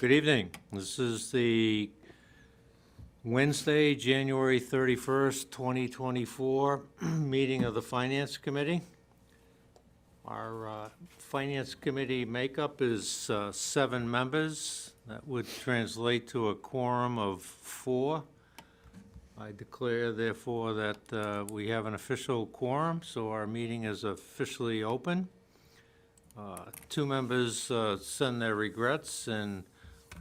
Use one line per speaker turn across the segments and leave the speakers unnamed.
Good evening. This is the Wednesday, January 31st, 2024 meeting of the Finance Committee. Our Finance Committee makeup is 7 members. That would translate to a quorum of 4. I declare, therefore, that we have an official quorum, so our meeting is officially open. 2 members send their regrets, and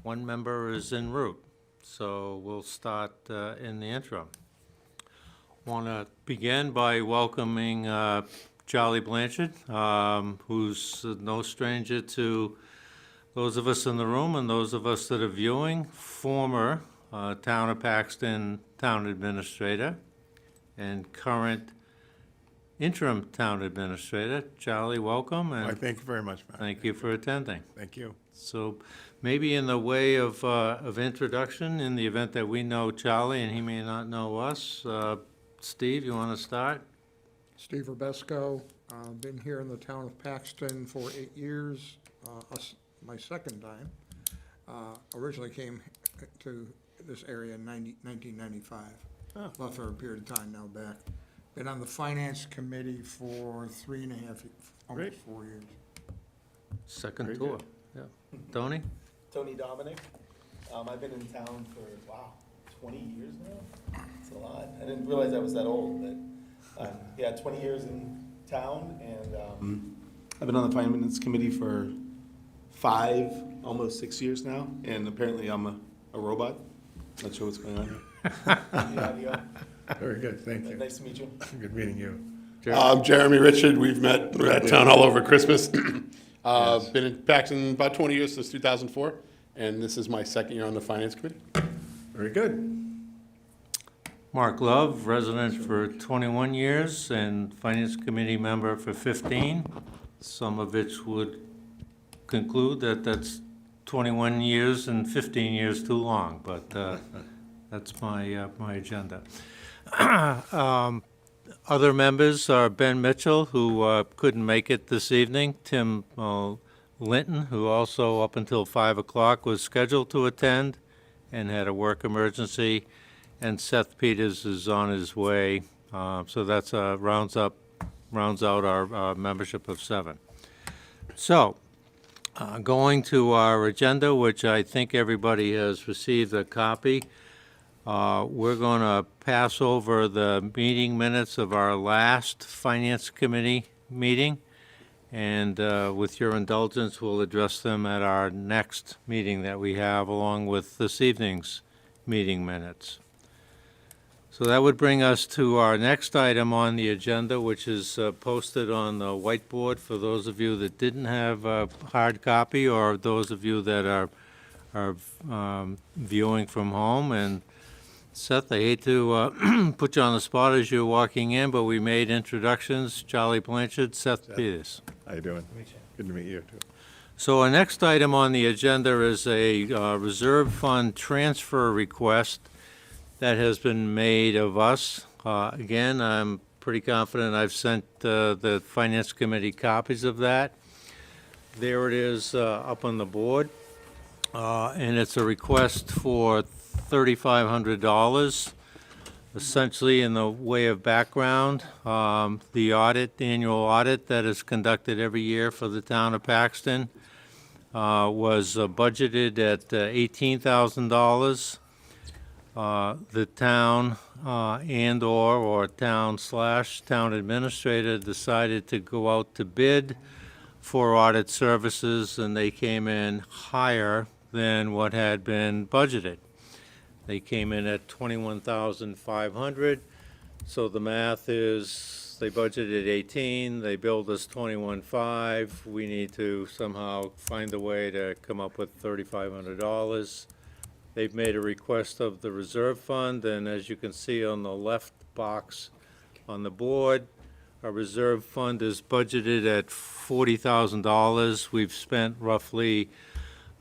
1 member is en route. So we'll start in the interim. Want to begin by welcoming Charlie Blanchard, who's no stranger to those of us in the room and those of us that are viewing, former Town of Paxton Town Administrator and current Interim Town Administrator. Charlie, welcome. And
thank you very much, Matt.
thank you for attending.
Thank you.
So maybe in the way of introduction, in the event that we know Charlie and he may not know us, Steve, you want to start?
Steve Robesco, been here in the town of Paxton for 8 years, my second time. Originally came to this area in 1995. Left for a period of time now back. Been on the Finance Committee for 3.5, almost 4 years.
Second
Very
tour.
good.
Yeah. Tony?
Tony Dominic. I've been in town for, 20 years now? It's a lot. I didn't realize I was that old, but, yeah, 20 years in town, and I've been on the Finance Committee for 5, almost 6 years now, and apparently I'm a robot. Not sure what's going on here. The audio.
Very good, thank you.
Nice to meet you.
Good meeting you.
I'm Jeremy Richard. We're at town hall over Christmas. Been in Paxton about 20 years, since 2004, and this is my second year on the Finance Committee.
Very good.
Mark Love, resident for 21 years and Finance Committee member for 15, some of which would conclude that that's 21 years and 15 years too long, but that's my agenda. Other members are Ben Mitchell, who couldn't make it this evening, Tim Linton, who also up until 5 o'clock was scheduled to attend and had a work emergency, and Seth Peters is on his way. So that's rounds out our membership of 7. So, going to our agenda, which I think everybody has received a copy. We're going to pass over the meeting minutes of our last Finance Committee meeting, and with your indulgence, we'll address them at our next meeting that we have, along with this evening's meeting minutes. So that would bring us to our next item on the agenda, which is posted on the whiteboard for those of you that didn't have a hard copy, or those of you that are viewing from home. And Seth, I hate to put you on the spot as you're walking in, but we made introductions. Charlie Blanchard, Seth Peters.
How you doing? Good to meet you, too.
So our next item on the agenda is a reserve fund transfer request that has been made of us. Again, I'm pretty confident I've sent the Finance Committee copies of that. There it is up on the board. And it's a request for $3,500. Essentially, in the way of background, the annual audit that is conducted every year for the town of Paxton was budgeted at $18,000. The town or town/town administrator decided to go out to bid for audit services, and they came in higher than what had been budgeted. They came in at $21,500. So the math is, they budgeted 18, they billed us 21.5. We need to somehow find a way to come up with $3,500. They've made a request of the reserve fund, and as you can see on the left box on the board, our reserve fund is budgeted at $40,000. We've spent roughly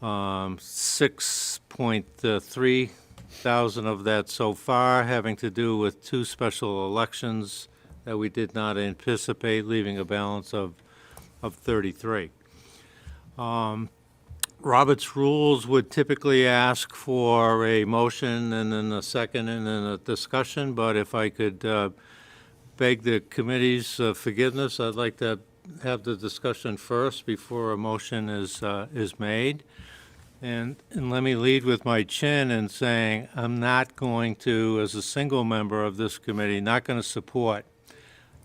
6.3 thousand of that so far, having to do with 2 special elections that we did not anticipate, leaving a balance of 33. Robert's rules would typically ask for a motion and then a second and then a discussion, but if I could beg the committee's forgiveness, I'd like to have the discussion first before a motion is made. And let me lead with my chin in saying I'm not going to, as a single member of this committee, not going to support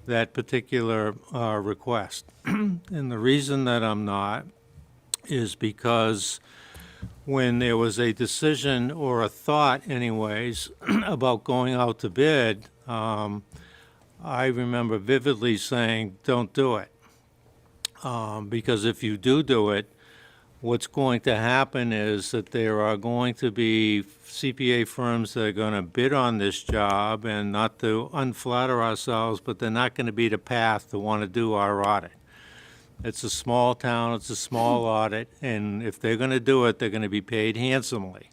that particular request. And the reason that I'm not is because when there was a decision or a thought anyways about going out to bid, I remember vividly saying, don't do it. Because if you do it, what's going to happen is that there are going to be CPA firms that are going to bid on this job, and not to unflatter ourselves, but they're not going to be the path to want to do our audit. It's a small town, it's a small audit, and if they're going to do it, they're going to be paid handsomely.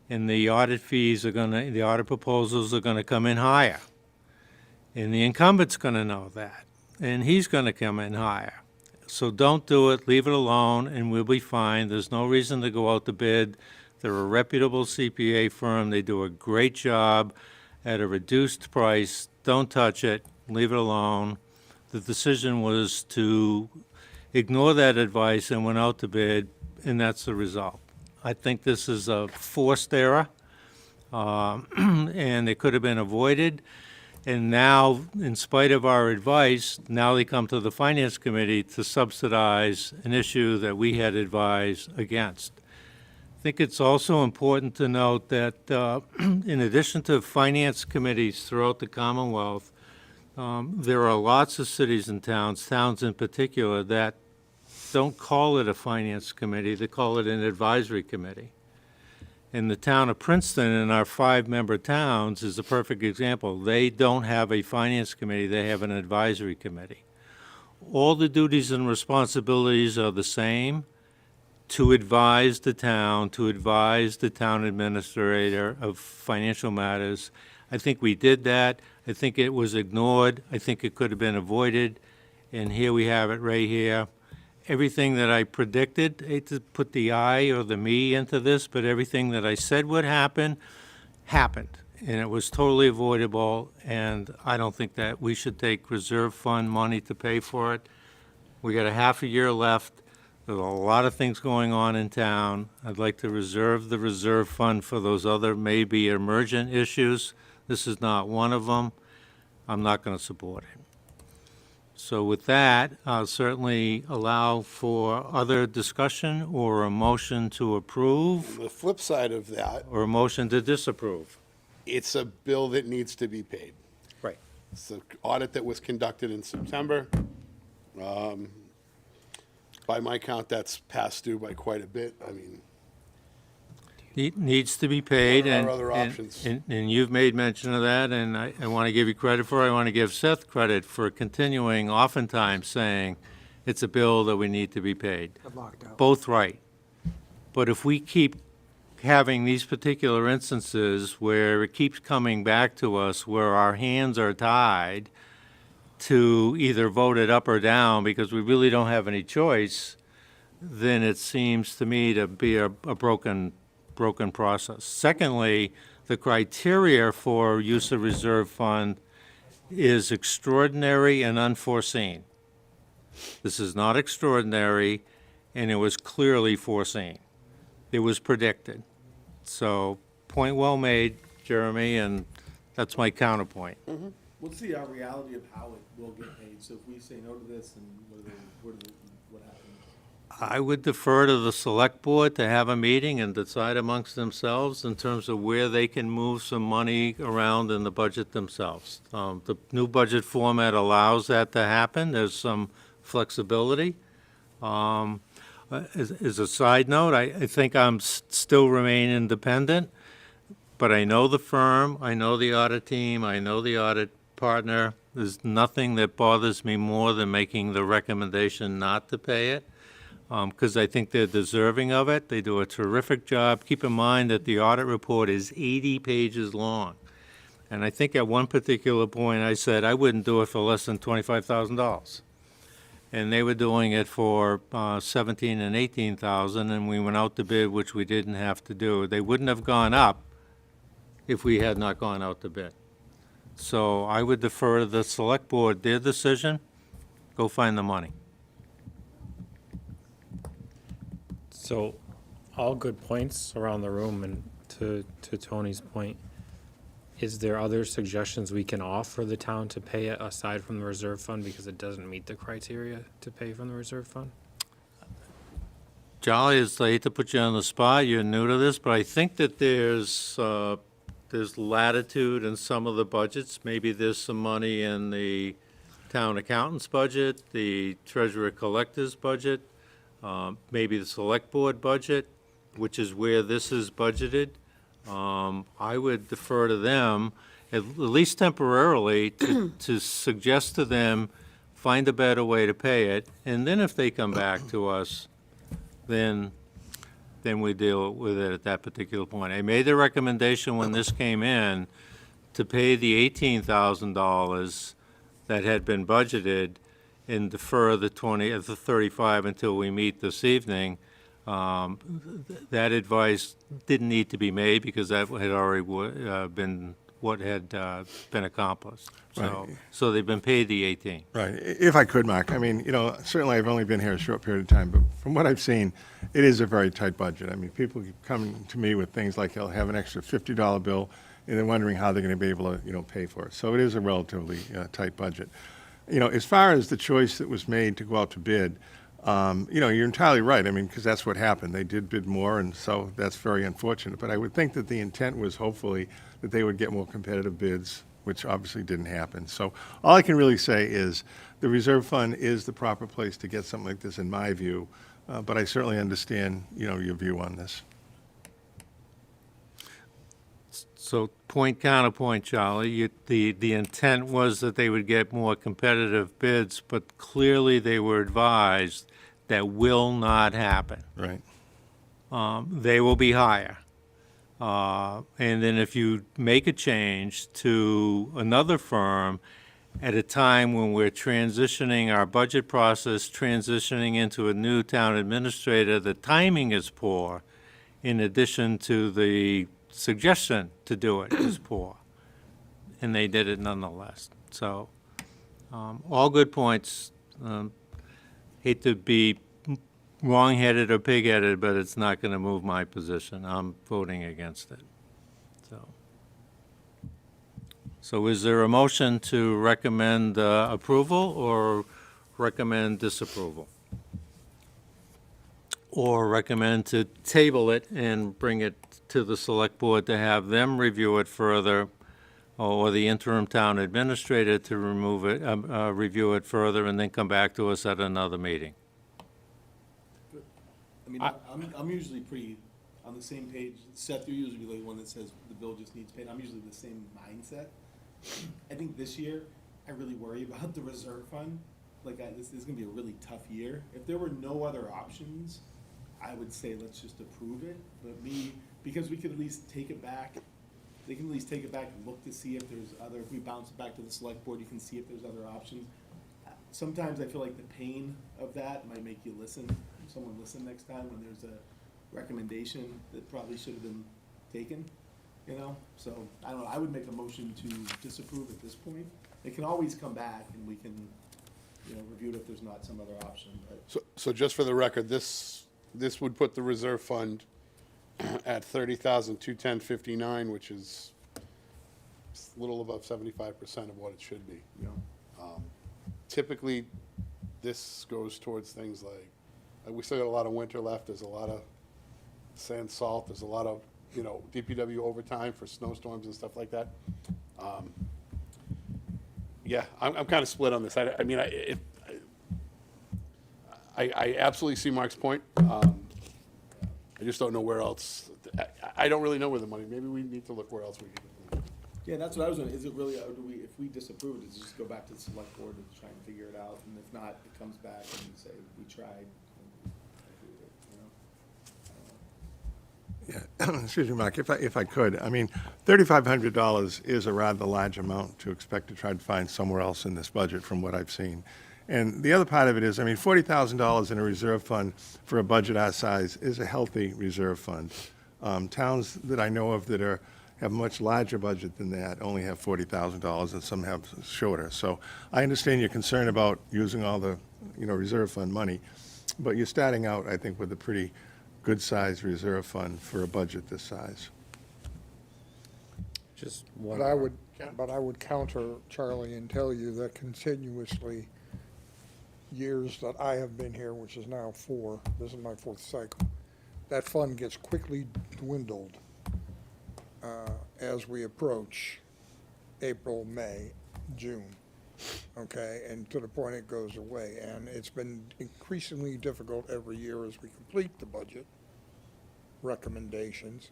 And the audit fees are going to, the audit proposals are going to come in higher. And the incumbent's going to know that, and he's going to come in higher. So don't do it, leave it alone, and we'll be fine. There's no reason to go out to bid. They're a reputable CPA firm. They do a great job at a reduced price. Don't touch it, leave it alone. The decision was to ignore that advice and went out to bid, and that's the result. I think this is a forced error, and it could have been avoided. And now, in spite of our advice, now they come to the Finance Committee to subsidize an issue that we had advised against. I think it's also important to note that in addition to finance committees throughout the Commonwealth, there are lots of cities and towns in particular, that don't call it a finance committee, they call it an advisory committee. And the town of Princeton, in our 5-member towns, is a perfect example. They don't have a finance committee, they have an advisory committee. All the duties and responsibilities are the same: to advise the town administrator of financial matters. I think we did that. I think it was ignored. I think it could have been avoided. And here we have it right here. Everything that I predicted, I hate to put the I or the me into this, but everything that I said would happen, happened. And it was totally avoidable, and I don't think that we should take reserve fund money to pay for it. We got a half a year left. There's a lot of things going on in town. I'd like to reserve the reserve fund for those other maybe emergent issues. This is not one of them. I'm not going to support it. So with that, I'll certainly allow for other discussion or a motion to approve
The flip side of that,
or a motion to disapprove.
it's a bill that needs to be paid.
Right.
It's an audit that was conducted in September. By my count, that's past due by quite a bit. I mean,
Needs to be paid,
What are
and,
our other
and-
options?
and you've made mention of that, and I want to give you credit for it. I want to give Seth credit for continuing oftentimes saying it's a bill that we need to be paid. Both right. But if we keep having these particular instances where it keeps coming back to us, where our hands are tied to either vote it up or down because we really don't have any choice, then it seems to me to be a broken process. Secondly, the criteria for use of reserve fund is extraordinary and unforeseen. This is not extraordinary, and it was clearly foreseen. It was predicted. So, point well made, Jeremy, and that's my counterpoint.
What's the reality of how it will get paid? So if we say no to this, and what happens?
I would defer to the select board to have a meeting and decide amongst themselves in terms of where they can move some money around in the budget themselves. The new budget format allows that to happen. There's some flexibility. As a side note, I think I'm still remain independent, but I know the firm, I know the audit team, I know the audit partner. There's nothing that bothers me more than making the recommendation not to pay it, because I think they're deserving of it. They do a terrific job. Keep in mind that the audit report is 80 pages long. And I think at one particular point I said I wouldn't do it for less than $25,000. and they were doing it for 17 and 18,000, and we went out to bid, which we didn't have to do. They wouldn't have gone up if we had not gone out to bid. So I would defer to the select board, their decision, go find the money.
So, all good points around the room, and to Tony's point, is there other suggestions we can offer the town to pay it aside from the reserve fund because it doesn't meet the criteria to pay from the reserve fund?
Jolly, I hate to put you on the spot, you're new to this, but I think that there's latitude in some of the budgets. Maybe there's some money in the town accountant's budget, the treasurer collector's budget, maybe the select board budget, which is where this is budgeted. I would defer to them, at least temporarily, to suggest to them, find a better way to pay it, and then if they come back to us, then we deal with it at that particular point. I made the recommendation when this came in to pay the $18,000 that had been budgeted and defer the 35 until we meet this evening. That advice didn't need to be made because that had already been what had been accomplished.
Right.
So they've been paid the 18.
Right. If I could, Mark, I mean, certainly I've only been here a short period of time, but from what I've seen, it is a very tight budget. I mean, people come to me with things like they'll have an extra $50 bill, and they're wondering how they're going to be able to, pay for it. So it is a relatively tight budget. As far as the choice that was made to go out to bid, you're entirely right. I mean, because that's what happened. They did bid more, and so that's very unfortunate. But I would think that the intent was hopefully that they would get more competitive bids, which obviously didn't happen. So all I can really say is the reserve fund is the proper place to get something like this, in my view. But I certainly understand, your view on this.
So point counterpoint, Charlie, the intent was that they would get more competitive bids, but clearly they were advised that will not happen.
Right.
They will be higher. And then if you make a change to another firm at a time when we're transitioning our budget process, transitioning into a new town administrator, the timing is poor, in addition to the suggestion to do it is poor. And they did it nonetheless. So, all good points. Hate to be wrong-headed or pig-headed, but it's not going to move my position. I'm voting against it. So is there a motion to recommend approval or recommend disapproval? Or recommend to table it and bring it to the select board to have them review it further, or the interim town administrator to review it further, and then come back to us at another meeting?
I mean, I'm usually pretty on the same page. Seth, you're usually the one that says the bill just needs paid. I'm usually the same mindset. I think this year, I really worry about the reserve fund. This is gonna be a really tough year. If there were no other options, I would say let's just approve it. But because we could at least take it back, they can at least take it back and look to see if there's other, if we bounce it back to the select board, you can see if there's other options. Sometimes I feel like the pain of that might make you someone listen next time when there's a recommendation that probably should have been taken, So, I don't know, I would make a motion to disapprove at this point. It can always come back and we can, review it if there's not some other option, but.
So just for the record, this would put the reserve fund at $30,210.59, which is a little above 75% of what it should be. Typically, this goes towards things like, we still got a lot of winter left, there's a lot of sand, salt, there's a lot of, DPW overtime for snowstorms and stuff like that. Yeah, I'm kind of split on this. I mean, I absolutely see Mark's point. I just don't know where else. I don't really know where the money. Maybe we need to look where else we can.
Yeah, that's what I was wondering. Is it really, or if we disapprove it, does it just go back to the select board and try and figure it out? And if not, it comes back and we say, we tried.
Yeah, excuse me, Mark, if I could, I mean, $3,500 is a rather large amount to expect to try to find somewhere else in this budget from what I've seen. And the other part of it is, I mean, $40,000 in a reserve fund for a budget our size is a healthy reserve fund. Towns that I know of that have a much larger budget than that only have $40,000, and some have shorter. So I understand your concern about using all the, reserve fund money, but you're starting out, I think, with a pretty good-sized reserve fund for a budget this size.
Just one.
But I would counter Charlie and tell you that continuously, years that I have been here, which is now 4, this is my 4th cycle, that fund gets quickly dwindled as we approach April, May, June, okay? And to the point it goes away. And it's been increasingly difficult every year as we complete the budget recommendations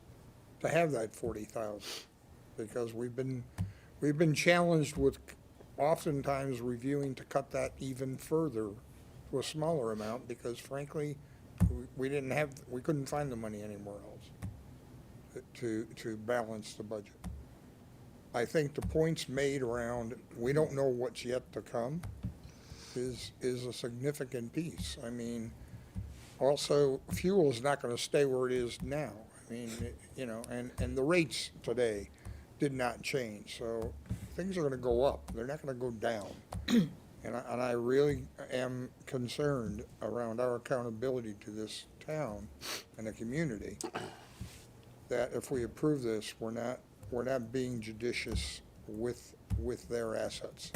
to have that 40,000, because we've been challenged with oftentimes reviewing to cut that even further to a smaller amount, because frankly, we couldn't find the money anywhere else to balance the budget. I think the points made around, we don't know what's yet to come, is a significant piece. I mean, also, fuel is not gonna stay where it is now. I mean, and the rates today did not change, so things are gonna go up, they're not gonna go down. And I really am concerned around our accountability to this town and the community, that if we approve this, we're not being judicious with their assets.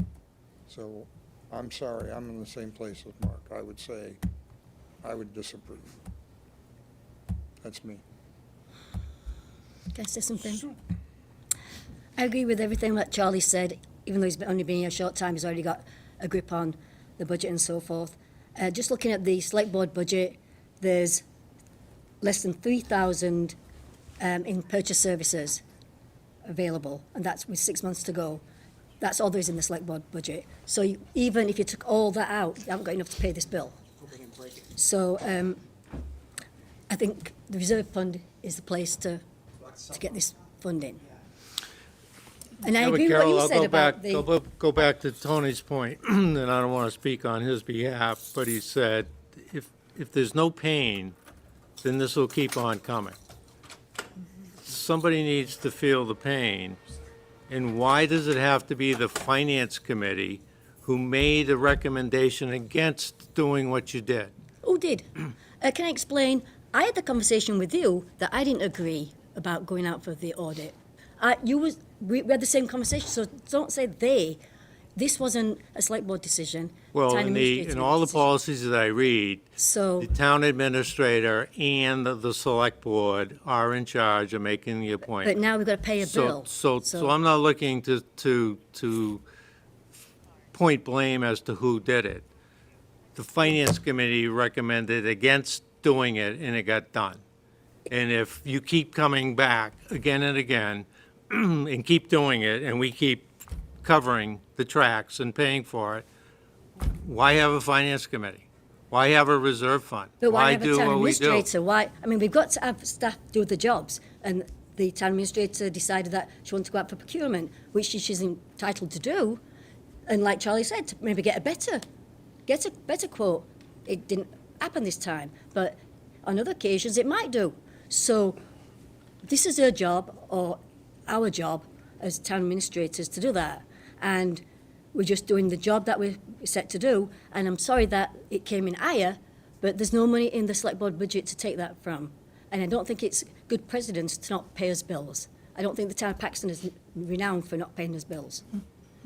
So, I'm sorry, I'm in the same place as Mark. I would say, I would disapprove. That's me.
Can I say something? I agree with everything that Charlie said, even though he's only been here a short time, he's already got a grip on the budget and so forth. Just looking at the select board budget, there's less than 3,000 in purchase services available, and that's with 6 months to go. That's all there is in the select board budget. So even if you took all that out, you haven't got enough to pay this bill. So I think the reserve fund is the place to get this funding. And I
Yeah, but
agree with what
Carol,
you
I'll
said about
go back to Tony's point, and I don't want to speak on his behalf, but he said, if there's no pain, then this will keep on coming. Somebody needs to feel the pain, and why does it have to be the Finance Committee who made a recommendation against doing what you did?
Who did? Can I explain? I had the conversation with you that I didn't agree about going out for the audit. We had the same conversation, so don't say they. This wasn't a select board decision.
Well,
town
in
administrator
all the
decision.
policies that I read,
So,
the town administrator and the select board are in charge of making the
but
appointment.
now we've got to pay a bill.
So I'm not looking to point blame as to who did it. The Finance Committee recommended against doing it, and it got done. And if you keep coming back again and again, and keep doing it, and we keep covering the tracks and paying for it, why have a Finance Committee? Why have a reserve fund?
But why have a
do
town
what we do?
administrator? Why? I mean, we've got to have staff do the jobs, and the town administrator decided that she wanted to go out for procurement, which she's entitled to do. And like Charlie said, to maybe get a better quote. It didn't happen this time, but on other occasions it might do. So this is her job, or our job as town administrators, to do that. And we're just doing the job that we're set to do. And I'm sorry that it came in higher, but there's no money in the select board budget to take that from. And I don't think it's good precedence to not pay us bills. I don't think the town of Paxton is renowned for not paying us bills.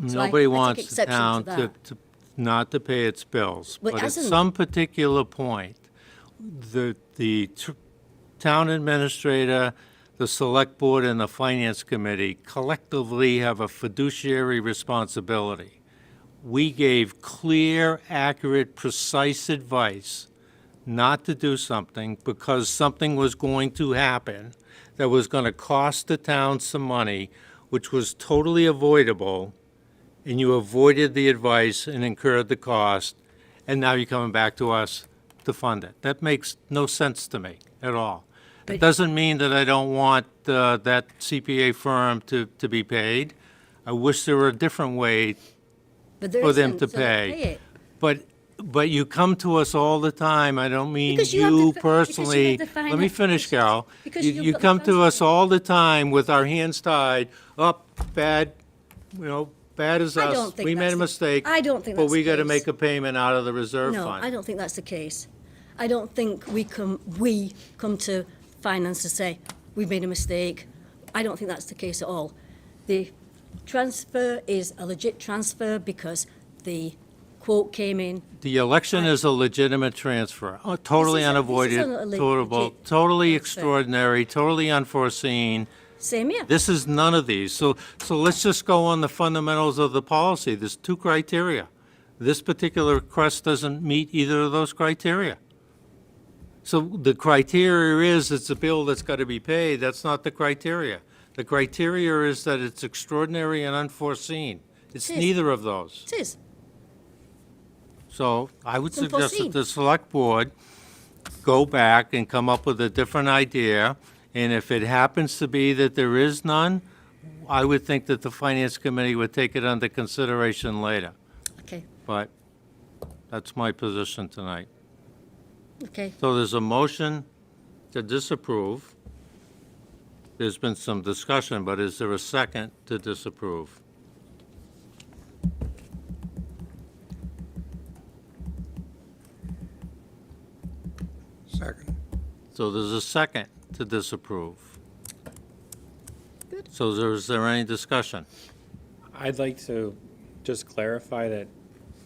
So I
Nobody
take
wants the
exception to
town
that.
to not to pay its bills.
Well, it
But at
hasn't.
some particular point, the town administrator, the select board, and the finance committee collectively have a fiduciary responsibility. We gave clear, accurate, precise advice not to do something because something was going to happen that was going to cost the town some money, which was totally avoidable, and you avoided the advice and incurred the cost, and now you're coming back to us to fund it. That makes no sense to me at all. It
But-
doesn't mean that I don't want that CPA firm to be paid. I wish there were a different way
But there
for them
isn't,
to
so they
pay.
it.
But you come to us all the time, I don't mean
Because you have
you
the-
personally.
because you have the
Let me finish, Carol.
Because
You
you've
you
got the
come to
funds.
us all the time with our hands tied, up, bad, bad as
I
us.
don't think
We made
that's
a
the-
mistake.
I don't think
But
that's
we
the
got to
case.
make a payment out of the reserve
No,
fund.
I don't think that's the case. I don't think we come to finance to say, we've made a mistake. I don't think that's the case at all. The transfer is a legit transfer because the quote came in.
The election is a legitimate transfer, totally
This is
unavoided,
a legit
totally
transfer.
extraordinary, totally unforeseen.
Same here.
This is none of these. So let's just go on the fundamentals of the policy. There's two criteria. This particular request doesn't meet either of those criteria. So the criteria is it's a bill that's got to be paid. That's not the criteria. The criteria is that it's extraordinary and unforeseen. It's
It is.
neither of those.
It is.
So I would
It's
suggest that
unforeseen.
the select board go back and come up with a different idea. And if it happens to be that there is none, I would think that the finance committee would take it under consideration later.
Okay,
But that's my position tonight.
okay.
So there's a motion to disapprove. There's been some discussion, but is there a second to disapprove?
Second.
So there's a second to disapprove.
Good.
So is there any discussion?
I'd like to just clarify that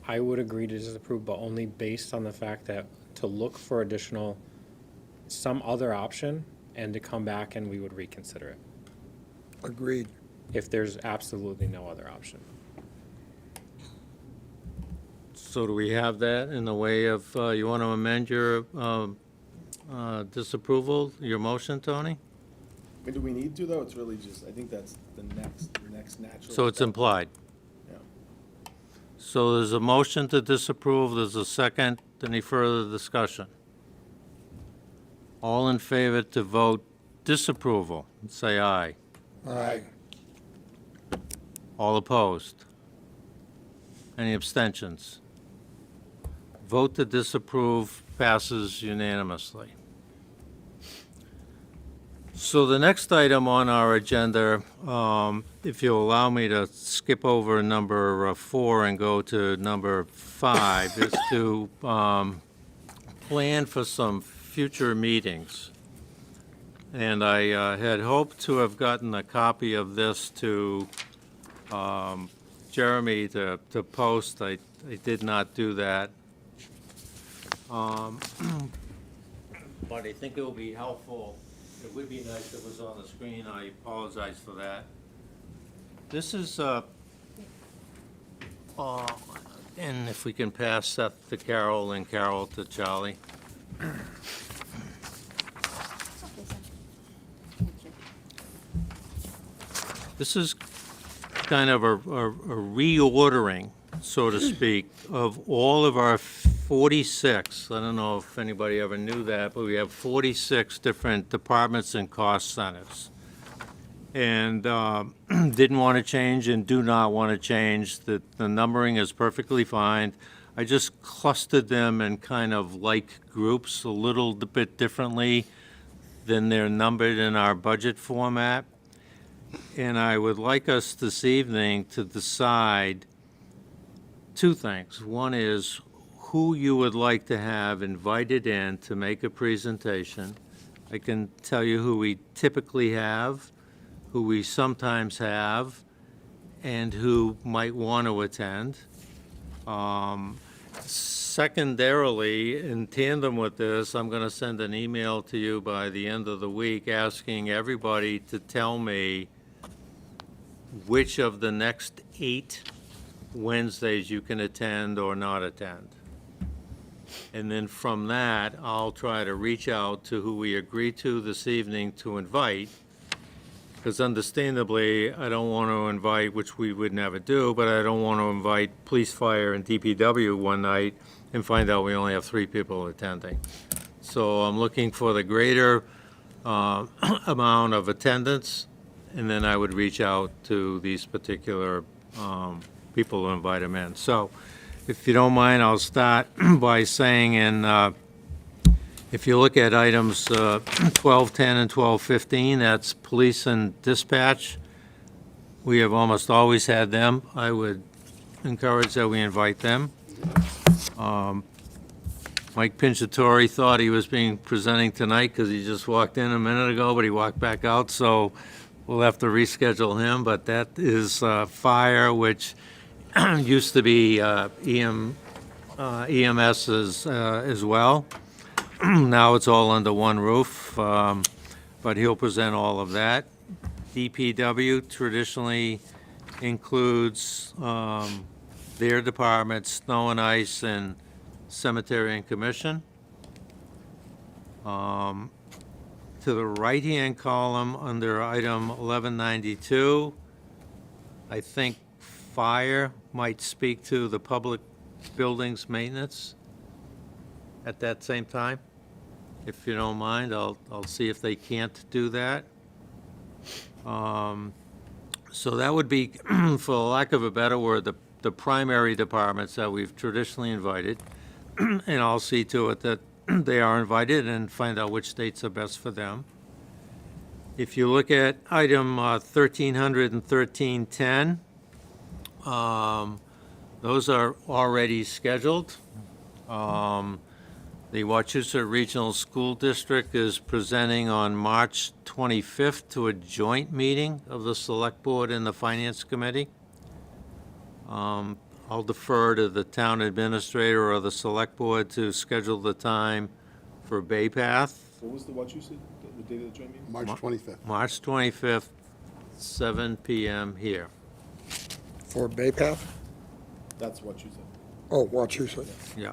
I would agree to disapprove, but only based on the fact that to look for additional, some other option, and to come back and we would reconsider it,
Agreed.
if there's absolutely no other option.
So do we have that in the way of, you want to amend your disapproval, your motion, Tony?
I mean, do we need to, though? It's really just, I think that's the next natural.
So it's
step.
implied.
Yeah.
So there's a motion to disapprove, there's a second. Any further discussion? All in favor to vote disapproval, say aye.
Aye.
All opposed? Any abstentions? Vote to disapprove passes unanimously. So the next item on our agenda, if you'll allow me to skip over number 4 and go to number 5, is to plan for some future meetings. And I had hoped to have gotten a copy of this to Jeremy to post. I did not do that. But I think it will be helpful. It would be nice if it was on the screen. I apologize for that. This is, and if we can pass Seth to Carol and Carol to Charlie. This is kind of a reordering, so to speak, of all of our 46, I don't know if anybody ever knew that, but we have 46 different departments and cost centers. And didn't want to change and do not want to change. The numbering is perfectly fine. I just clustered them in kind of like groups a little bit differently than they're numbered in our budget format. And I would like us this evening to decide two things. One is who you would like to have invited in to make a presentation. I can tell you who we typically have, who we sometimes have, and who might want to attend. Secondarily, in tandem with this, I'm going to send an email to you by the end of the week asking everybody to tell me which of the next 8 Wednesdays you can attend or not attend. And then from that, I'll try to reach out to who we agreed to this evening to invite. Because understandably, I don't want to invite, which we would never do, but I don't want to invite police, fire, and DPW one night and find out we only have 3 people attending. So I'm looking for the greater amount of attendance, and then I would reach out to these particular people to invite them in. So If you don't mind, I'll start by saying, if you look at items 1210 and 1215, that's police and dispatch. We have almost always had them. I would encourage that we invite them. Mike Pinciatori thought he was presenting tonight because he just walked in a minute ago, but he walked back out, so we'll have to reschedule him. But that is fire, which used to be EMS as well. Now it's all under one roof, but he'll present all of that. DPW traditionally includes their departments, snow and ice, and cemetery and commission. To the right-hand column, under item 1192, I think fire might speak to the public buildings maintenance at that same time. If you don't mind, I'll see if they can't do that. So that would be, for lack of a better word, the primary departments that we've traditionally invited. And I'll see to it that they are invited and find out which dates are best for them. If you look at item 1300 and 1310, those are already scheduled. The Wachusett Regional School District is presenting on March 25th to a joint meeting of the Select Board and the Finance Committee. I'll defer to the town administrator or the Select Board to schedule the time for Bay Path.
What was the Wachusett, the date of the joint meeting?
March 25th.
March 25th, 7 PM here.
For Bay Path?
That's Wachusett.
Oh, Wachusett.
Yeah.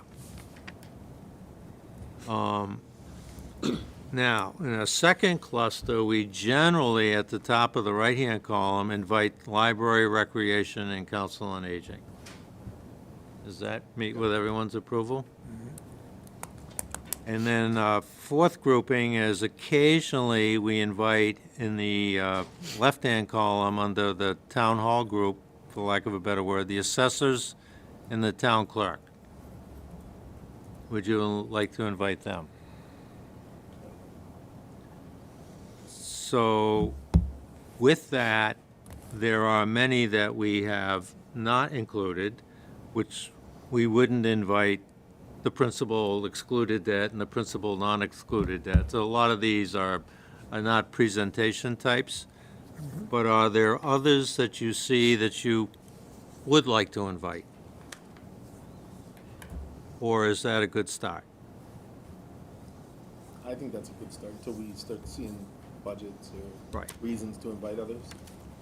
Now, in a second cluster, we generally, at the top of the right-hand column, invite library, recreation, and council on aging. Does that meet with everyone's approval? And then fourth grouping is occasionally we invite in the left-hand column under the town hall group, for lack of a better word, the assessors and the town clerk. Would you like to invite them? So with that, there are many that we have not included, which we wouldn't invite the principal excluded debt and the principal non-excluded debt. So a lot of these are not presentation types, but are there others that you see that you would like to invite? Or is that a good start?
I think that's a good start until we start seeing budgets or
Right.
reasons to invite others.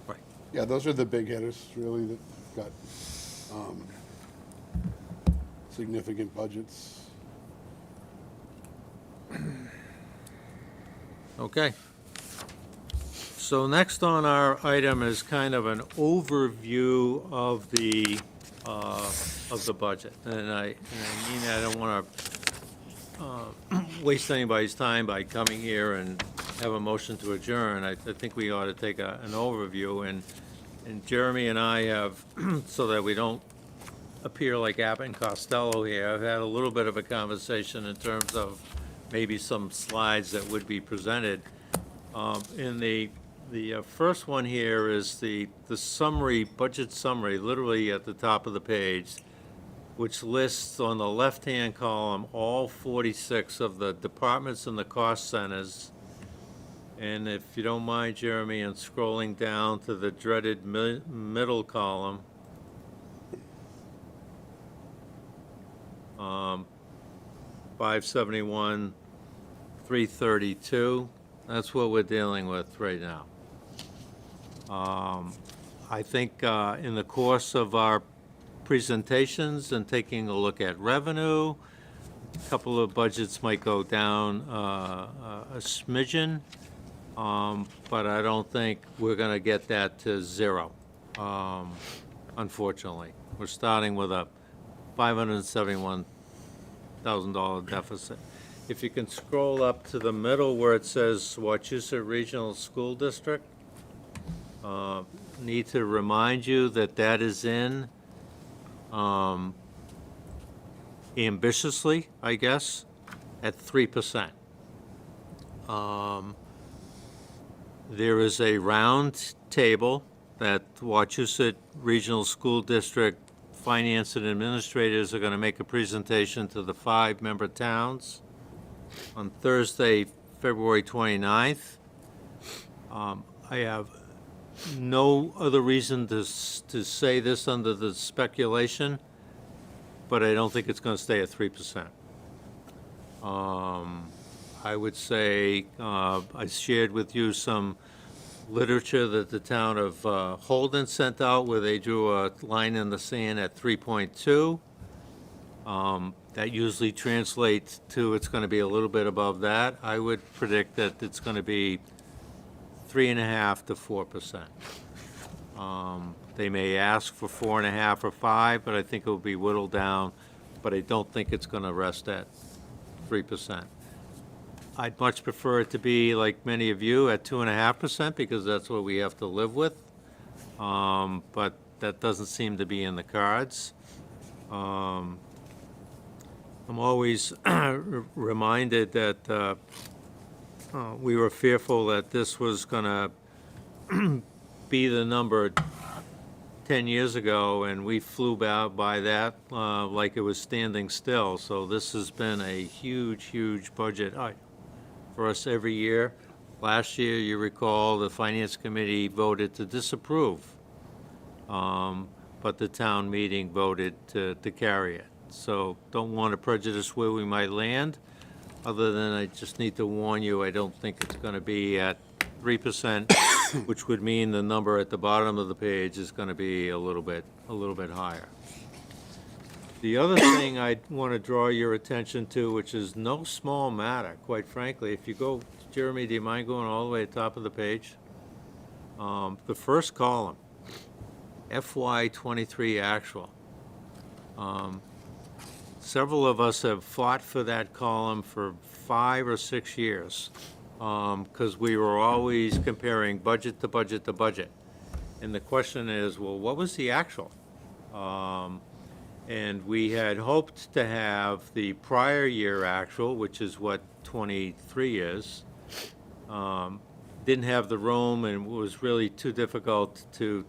Right.
Yeah, those are the big hitters, really, that got significant budgets.
Okay. So next on our item is kind of an overview of the budget. And I mean, I don't want to waste anybody's time by coming here and have a motion to adjourn. I think we ought to take an overview, and Jeremy and I have, so that we don't appear like Abbott and Costello here, I've had a little bit of a conversation in terms of maybe some slides that would be presented. In the first one here is the summary, budget summary, literally at the top of the page, which lists on the left-hand column all 46 of the departments and the cost centers. And if you don't mind, Jeremy, and scrolling down to the dreaded middle column, 571, 332, that's what we're dealing with right now. I think in the course of our presentations and taking a look at revenue, a couple of budgets might go down a smidgen, but I don't think we're going to get that to zero, unfortunately. We're starting with a $571,000 deficit. If you can scroll up to the middle where it says Wachusett Regional School District, need to remind you that that is in ambitiously, I guess, at 3%. There is a round table that Wachusett Regional School District finance and administrators are going to make a presentation to the 5-member towns on Thursday, February 29th. I have no other reason to say this under the speculation, but I don't think it's going to stay at 3%. I would say, I shared with you some literature that the town of Holden sent out where they drew a line in the sand at 3.2. That usually translates to it's going to be a little bit above that. I would predict that it's going to be 3.5% to 4%. They may ask for 4.5 or 5, but I think it will be whittled down, but I don't think it's going to rest at 3%. I'd much prefer it to be, like many of you, at 2.5%, because that's what we have to live with. But that doesn't seem to be in the cards. I'm always reminded that we were fearful that this was going to be the number 10 years ago, and we flew by that like it was standing still. So this has been a huge, huge budget for us every year. Last year, you recall, the Finance Committee voted to disapprove, but the town meeting voted to carry it. So don't want to prejudice where we might land, other than I just need to warn you, I don't think it's going to be at 3%, which would mean the number at the bottom of the page is going to be a little bit higher. The other thing I want to draw your attention to, which is no small matter, quite frankly, if you go, Jeremy, do you mind going all the way to the top of the page? The first column, FY23 actual. Several of us have fought for that column for 5 or 6 years, because we were always comparing budget to budget to budget. And the question is, well, what was the actual? And we had hoped to have the prior year actual, which is what 23 is. Didn't have the room, and it was really too difficult to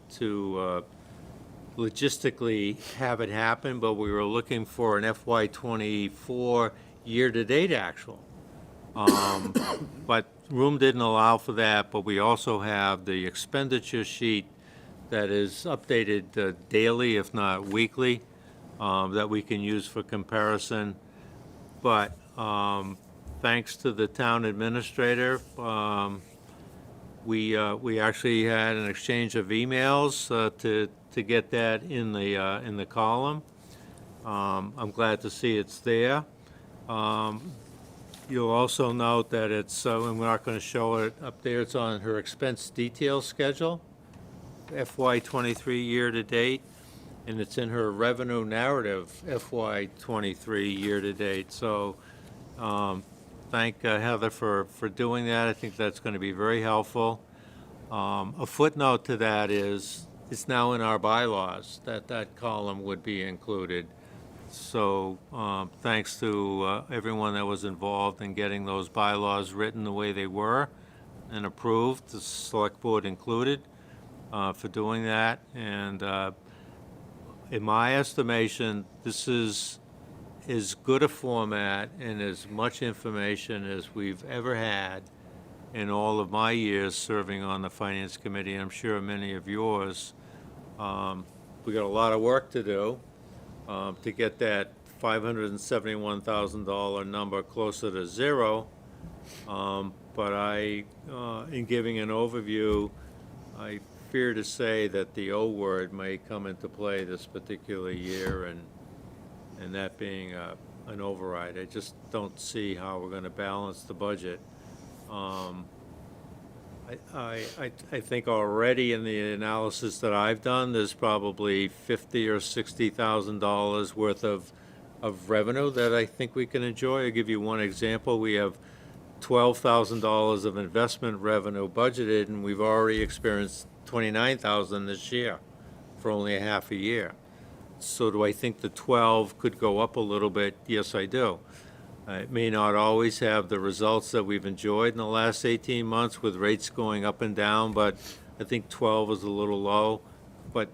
logistically have it happen, but we were looking for an FY24 year-to-date actual. But room didn't allow for that, but we also have the expenditure sheet that is updated daily, if not weekly, that we can use for comparison. But thanks to the town administrator, we actually had an exchange of emails to get that in the column. I'm glad to see it's there. You'll also note that it's, and we're not going to show it up there, it's on her expense detail schedule, FY23 year-to-date, and it's in her revenue narrative, FY23 year-to-date. So thank Heather for doing that. I think that's going to be very helpful. A footnote to that is, it's now in our bylaws that that column would be included. So thanks to everyone that was involved in getting those bylaws written the way they were and approved, the select board included, for doing that. And in my estimation, this is as good a format and as much information as we've ever had in all of my years serving on the Finance Committee, and I'm sure many of yours. We got a lot of work to do to get that $571,000 number closer to zero. But in giving an overview, I fear to say that the O word may come into play this particular year, and that being an override. I just don't see how we're going to balance the budget. I think already in the analysis that I've done, there's probably $50,000 or $60,000 worth of revenue that I think we can enjoy. I'll give you one example. We have $12,000 of investment revenue budgeted, and we've already experienced $29,000 this year for only a half a year. So do I think the 12 could go up a little bit? Yes, I do. It may not always have the results that we've enjoyed in the last 18 months with rates going up and down, but I think 12 is a little low. But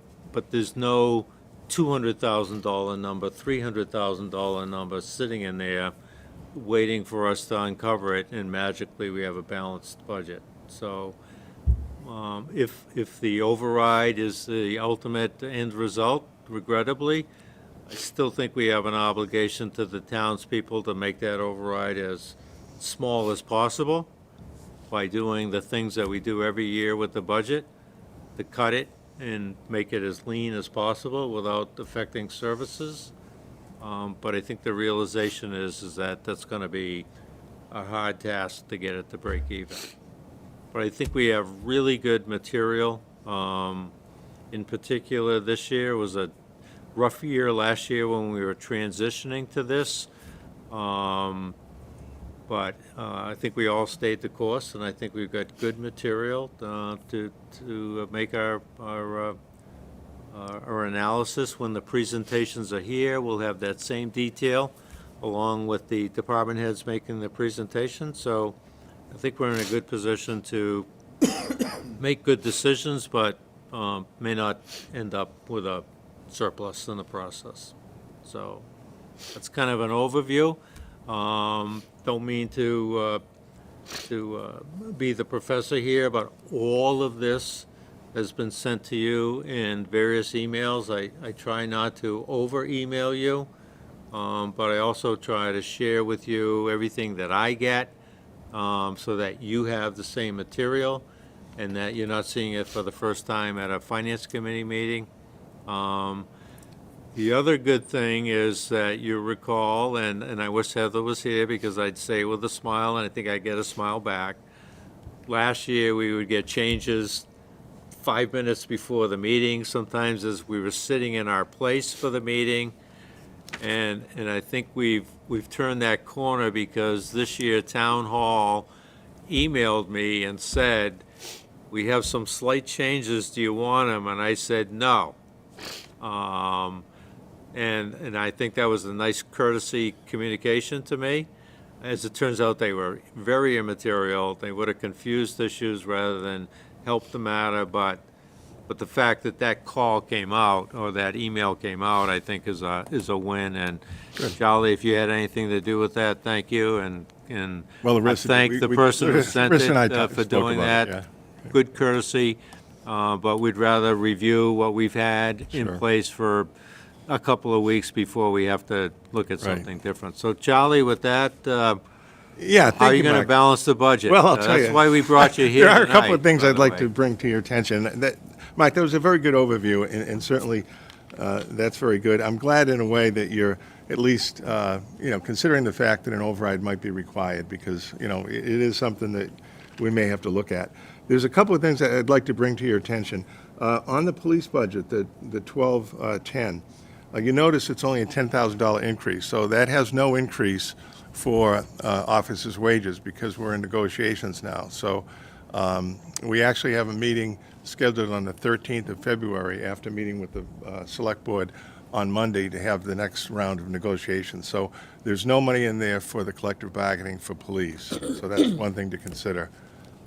there's no $200,000 number, $300,000 number sitting in there waiting for us to uncover it, and magically we have a balanced budget. So if the override is the ultimate end result, regrettably, I still think we have an obligation to the townspeople to make that override as small as possible by doing the things that we do every year with the budget, to cut it and make it as lean as possible without affecting services. But I think the realization is that that's gonna be a hard task to get it to break even. But I think we have really good material. In particular, this year was a rough year last year when we were transitioning to this. But I think we all stayed the course, and I think we've got good material to make our analysis. When the presentations are here, we'll have that same detail, along with the department heads making the presentation. So I think we're in a good position to make good decisions, but may not end up with a surplus in the process. So that's kind of an overview. Don't mean to be the professor here, but all of this has been sent to you in various emails. I try not to over-email you, but I also try to share with you everything that I get, so that you have the same material and that you're not seeing it for the first time at a finance committee meeting. The other good thing is that you recall, and I wish Heather was here because I'd say it with a smile, and I think I'd get a smile back. Last year, we would get changes 5 minutes before the meeting, sometimes as we were sitting in our place for the meeting. And I think we've turned that corner, because this year Town Hall emailed me and said, "We have some slight changes, do you want them?" And I said, "No." And I think that was a nice courtesy communication to me. As it turns out, they were very immaterial. They would have confused issues rather than helped the matter, but the fact that that call came out, or that email came out, I think is a win. And Charlie, if you had anything to do with that, thank you, and
Well, the
I
rest of it,
thank the
we-
person who
Chris
sent
and I
it for
spoke
doing
about it,
that.
yeah.
Good courtesy, but we'd rather review what we've had in
Sure.
place for a couple of weeks before we have to look at
Right.
something different. So Charlie, with that,
Yeah,
how are
thank
you going to
Mike.
balance the budget?
Well, I'll tell you.
That's why we brought you here
There are a couple of
tonight,
things
by
I'd
the
like
way.
to bring to your attention. Mike, that was a very good overview, and certainly that's very good. I'm glad in a way that you're at least, considering the fact that an override might be required, because, it is something that we may have to look at. There's a couple of things that I'd like to bring to your attention. On the police budget, the 1210, you notice it's only a $10,000 increase, so that has no increase for officers' wages, because we're in negotiations now. So we actually have a meeting scheduled on the 13th of February, after meeting with the Select Board on Monday, to have the next round of negotiations. So there's no money in there for the collective bargaining for police. So that's one thing to consider.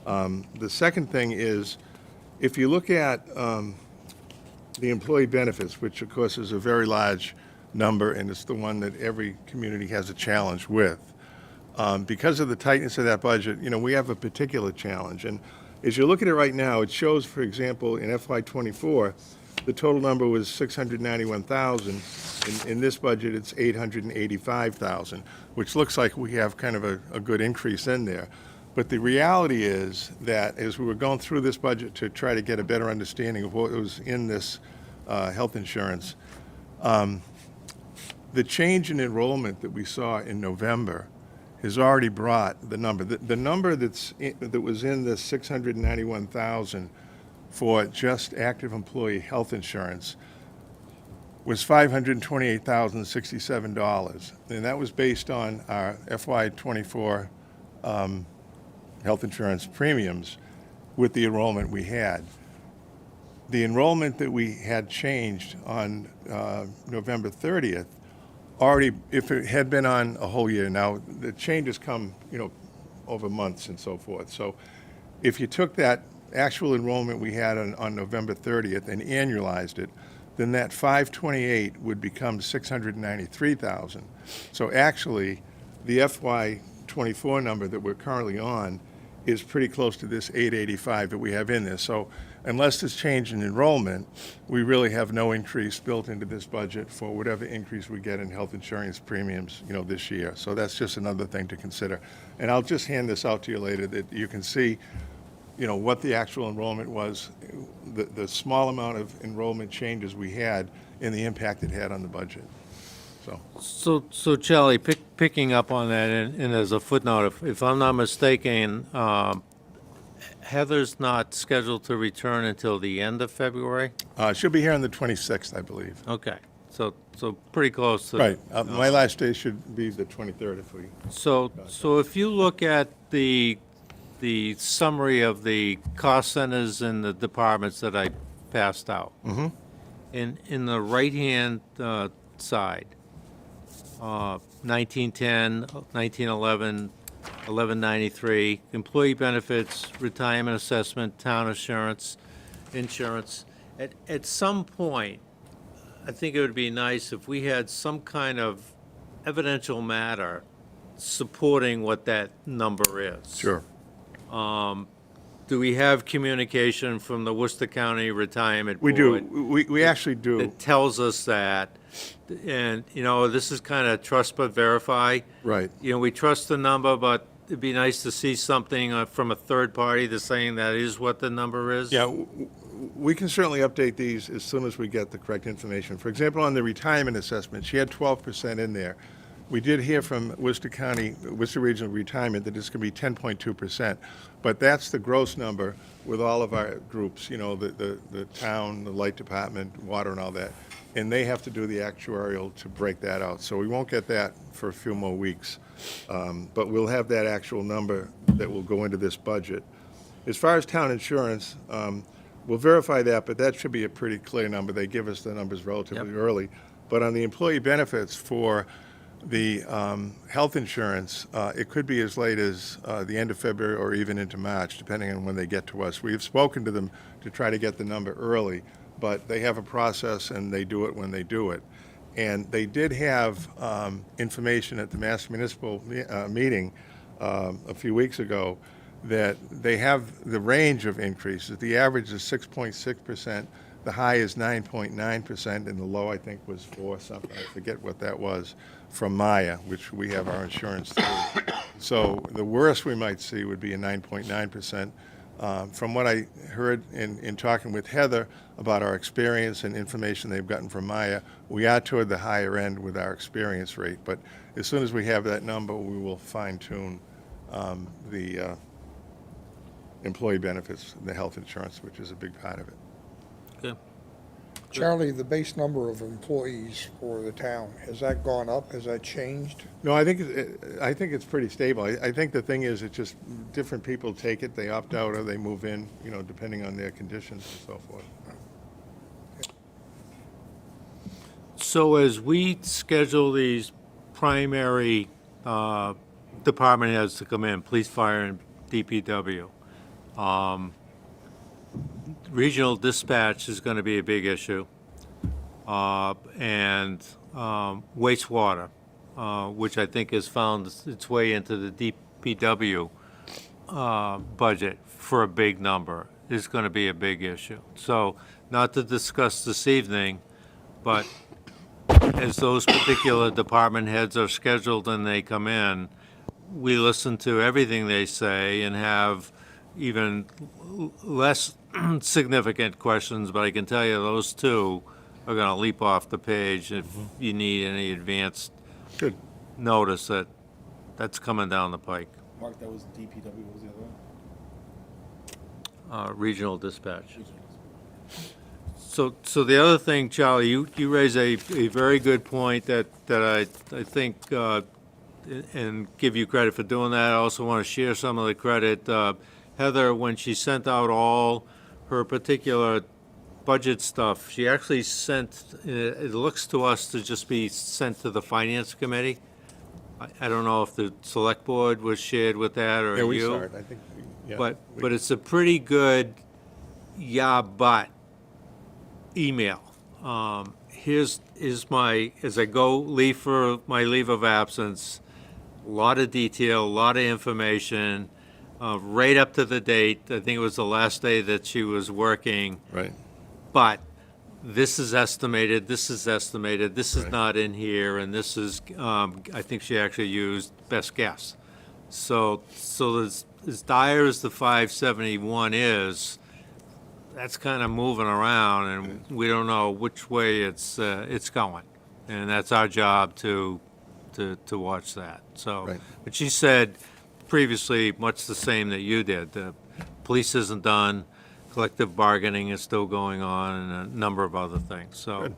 The second thing is, if you look at the employee benefits, which of course is a very large number, and it's the one that every community has a challenge with. Because of the tightness of that budget, we have a particular challenge. And as you look at it right now, it shows, for example, in FY24, the total number was 691,000. In this budget, it's 885,000, which looks like we have kind of a good increase in there. But the reality is that as we were going through this budget to try to get a better understanding of what was in this health insurance, the change in enrollment that we saw in November has already brought the number. The number that was in the 691,000 for just active employee health insurance was $528,067, and that was based on our FY24 health insurance premiums with the enrollment we had. the enrollment that we had changed on November 30th, already, if it had been on a whole year, now the changes come, over months and so forth. So if you took that actual enrollment we had on November 30th and annualized it, then that 528 would become 693,000. So actually, the FY24 number that we're currently on is pretty close to this 885 that we have in there. So unless there's change in enrollment, we really have no increase built into this budget for whatever increase we get in health insurance premiums, this year. So that's just another thing to consider. And I'll just hand this out to you later that you can see, what the actual enrollment was, the small amount of enrollment changes we had and the impact it had on the budget.
So Charlie, picking up on that, and as a footnote, if I'm not mistaken, Heather's not scheduled to return until the end of February?
She'll be here on the 26th, I believe.
Okay, so pretty close to.
Right. My last day should be the 23rd if we.
So if you look at the summary of the cost centers in the departments that I passed out. In the right-hand side, 1910, 1911, 1193, employee benefits, retirement assessment, town insurance. At some point, I think it would be nice if we had some kind of evidential matter supporting what that number is.
Sure.
Do we have communication from the Worcester County Retirement
We
Board?
do. We actually do.
That tells us that, and, this is kind of trust but verify.
Right.
We trust the number, but it'd be nice to see something from a third party that's saying that is what the number is.
Yeah, we can certainly update these as soon as we get the correct information. For example, on the retirement assessment, she had 12% in there. We did hear from Worcester County, Worcester Regional Retirement, that it's going to be 10.2%. But that's the gross number with all of our groups, the town, the light department, water and all that. And they have to do the actuarial to break that out. So we won't get that for a few more weeks. But we'll have that actual number that will go into this budget. As far as town insurance, we'll verify that, but that should be a pretty clear number. They give us the numbers relatively early. But on the employee benefits for the health insurance, it could be as late as the end of February or even into March, depending on when they get to us. We've spoken to them to try to get the number early, but they have a process and they do it when they do it. And they did have information at the Mass Municipal meeting a few weeks ago that they have the range of increases. The average is 6.6%, the high is 9.9%, and the low, I think, was 4 something. I forget what that was, from Maya, which we have our insurance through. So the worst we might see would be a 9.9%. From what I heard in talking with Heather about our experience and information they've gotten from Maya, we are toward the higher end with our experience rate. But as soon as we have that number, we will fine-tune the employee benefits, the health insurance, which is a big part of it.
Okay.
Charlie, the base number of employees for the town, has that gone up? Has that changed?
No, I think it's pretty stable. I think the thing is, it's just different people take it, they opt out or they move in, depending on their conditions and so forth.
So as we schedule these primary department heads to come in, police, fire, and DPW, regional dispatch is going to be a big issue, and wastewater, which I think has found its way into the DPW budget for a big number, is going to be a big issue. So, not to discuss this evening, but as those particular department heads are scheduled and they come in, we listen to everything they say and have even less significant questions, but I can tell you those two are going to leap off the page if you need any advanced
Good.
notice that that's coming down the pike.
Mark, that was DPW, what was the other one?
Regional dispatch. So the other thing, Charlie, you raise a very good point that I think, and give you credit for doing that. I also want to share some of the credit. Heather, when she sent out all her particular budget stuff, she actually sent, it looks to us to just be sent to the Finance Committee. I don't know if the Select Board was shared with that or
Yeah, we
you.
saw it, I think, yeah.
But it's a pretty good, yeah, but email. Here's my, as I go leave for my leave of absence, a lot of detail, a lot of information, right up to the date. I think it was the last day that she was working.
Right,
But this is estimated, this is estimated, this is
Right.
not in here, and this is, I think she actually used best guess. So as dire as the 571 is, that's kind of moving around, and we don't know which way it's going. And that's our job to watch that, so.
Right.
But she said previously, much the same that you did, the police isn't done, collective bargaining is still going on, and a number of other things, so.
Good.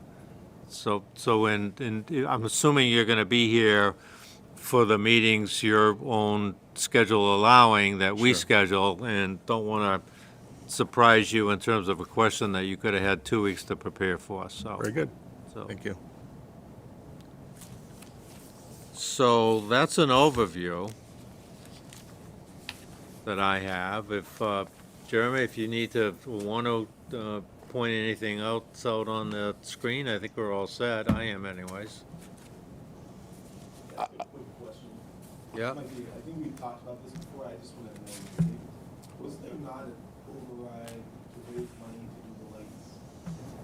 And I'm assuming you're gonna be here for the meetings, your own schedule allowing, that we
Sure.
schedule, and don't wanna surprise you in terms of a question that you could have had 2 weeks to prepare for, so.
very good,
so-
thank you.
So that's an overview that I have. If, Jeremy, if you need to, want to point anything else out on the screen, I think we're all set. I am anyways.
Quick question.
Yeah.
Might be- I think we've talked about this before, I just want to know, was there not an override to raise money to do the lights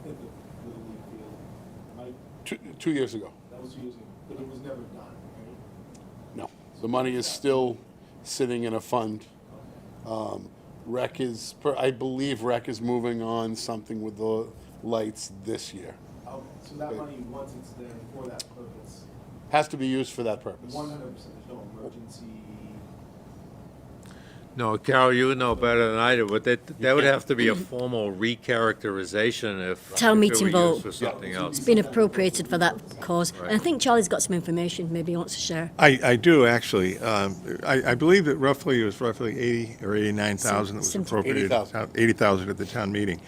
at the Little League field?
Two years ago.
That was 2 years ago, but it was never done, right?
No. The money is still sitting in a fund. Rec is, I believe Rec is moving on something with the lights this year.
Okay, so that money, once it's there for that purpose,
Has to be used for that purpose.
100%, there's no emergency.
No, Carol, you would know better than I do, but that would
can't-
have to be a formal recharacterization if.
Town
if it
meeting
were
vote.
used for something else.
It's been appropriated for that cause. And I think Charlie's got some information maybe he wants to share.
I do, actually. I believe that it was roughly 80 or 89,000 that was
Some-
appropriated.
80,000.
80,000 at the town meeting.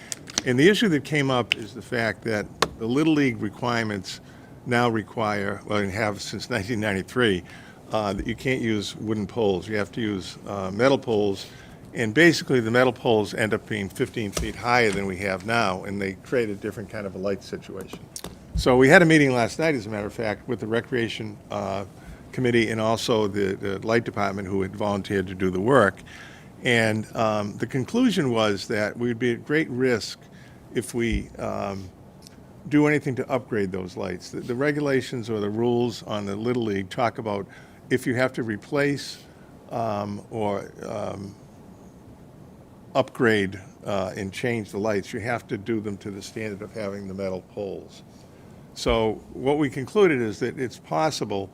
And the issue that came up is the fact that the Little League requirements now require, well, and have since 1993, that you can't use wooden poles. You have to use metal poles. And basically, the metal poles end up being 15 feet higher than we have now, and they create a different kind of a light situation. So we had a meeting last night, as a matter of fact, with the Recreation Committee and also the Light Department, who had volunteered to do the work. And the conclusion was that we'd be at great risk if we do anything to upgrade those lights. The regulations or the rules on the Little League talk about if you have to replace or upgrade and change the lights, you have to do them to the standard of having the metal poles. So what we concluded is that it's possible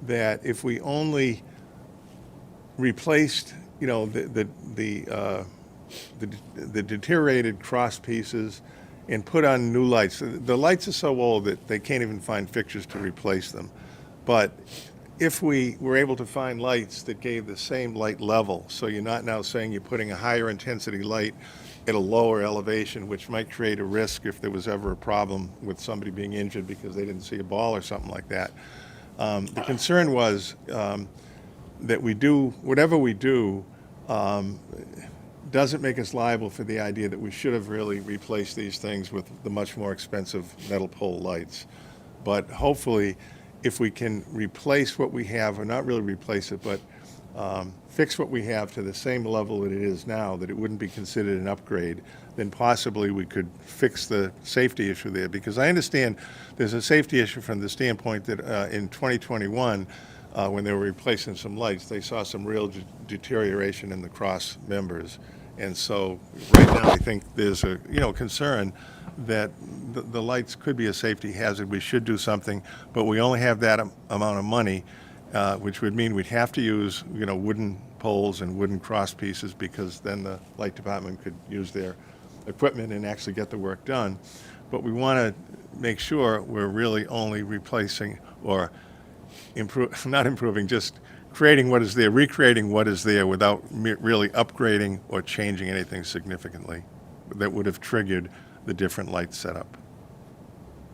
that if we only replaced, the deteriorated cross pieces and put on new lights. The lights are so old that they can't even find fixtures to replace them. But if we were able to find lights that gave the same light level, so you're not now saying you're putting a higher intensity light at a lower elevation, which might create a risk if there was ever a problem with somebody being injured because they didn't see a ball or something like that. The concern was that we do, whatever we do, doesn't make us liable for the idea that we should have really replaced these things with the much more expensive metal pole lights. But hopefully, if we can replace what we have, or not really replace it, but fix what we have to the same level that it is now, that it wouldn't be considered an upgrade, then possibly we could fix the safety issue there. Because I understand there's a safety issue from the standpoint that in 2021, when they were replacing some lights, they saw some real deterioration in the cross members. And so right now, I think there's a concern that the lights could be a safety hazard. We should do something, but we only have that amount of money, which would mean we'd have to use wooden poles and wooden cross pieces, because then the light department could use their equipment and actually get the work done. But we want to make sure we're really only replacing or not improving, just creating what is there, recreating what is there without really upgrading or changing anything significantly that would have triggered the different light setup.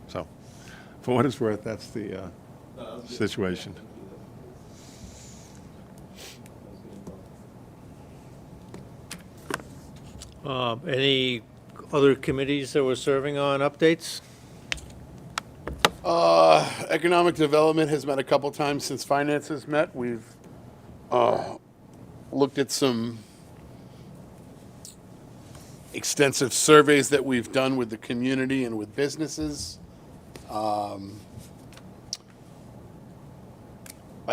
So, for what it's worth, that's the situation.
Any other committees that we're serving on updates?
Economic Development has met a couple times since Finance has met. We've looked at some extensive surveys that we've done with the community and with businesses. I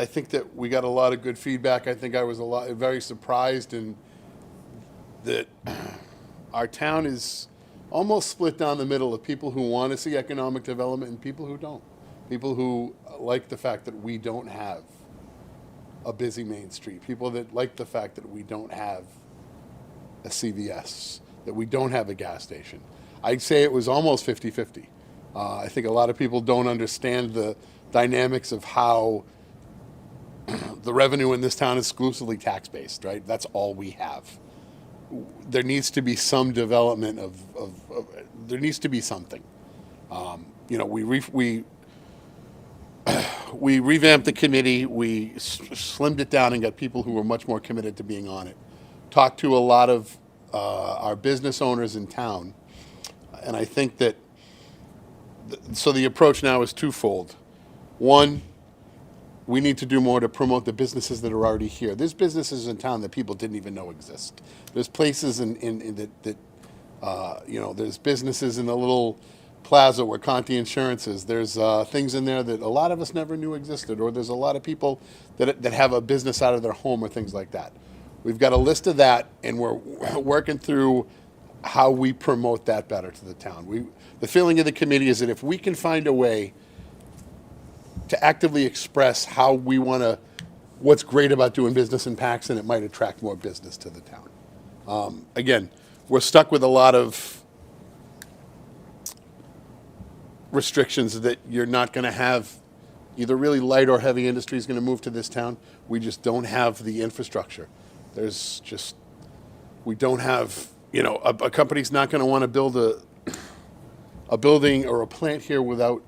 think that we got a lot of good feedback. I think I was very surprised in that our town is almost split down the middle of people who want to see economic development and people who don't. People who like the fact that we don't have a busy Main Street. People that like the fact that we don't have a CVS, that we don't have a gas station. I'd say it was almost 50-50. I think a lot of people don't understand the dynamics of how the revenue in this town is exclusively tax-based, right? That's all we have. There needs to be some development there needs to be something. We revamped the committee, we slimmed it down and got people who were much more committed to being on it. Talked to a lot of our business owners in town, and I think that, so the approach now is twofold. One, we need to do more to promote the businesses that are already here. There's businesses in town that people didn't even know exist. There's places there's businesses in the little plaza where Conti Insurance is. There's things in there that a lot of us never knew existed, or there's a lot of people that have a business out of their home or things like that. We've got a list of that, and we're working through how we promote that better to the town. The feeling of the committee is that if we can find a way to actively express how we want to, what's great about doing business in Paxton, it might attract more business to the town. Again, we're stuck with a lot of restrictions that you're not going to have. Either really light or heavy industry is going to move to this town. We just don't have the infrastructure. We don't have, a company's not going to want to build a building or a plant here without,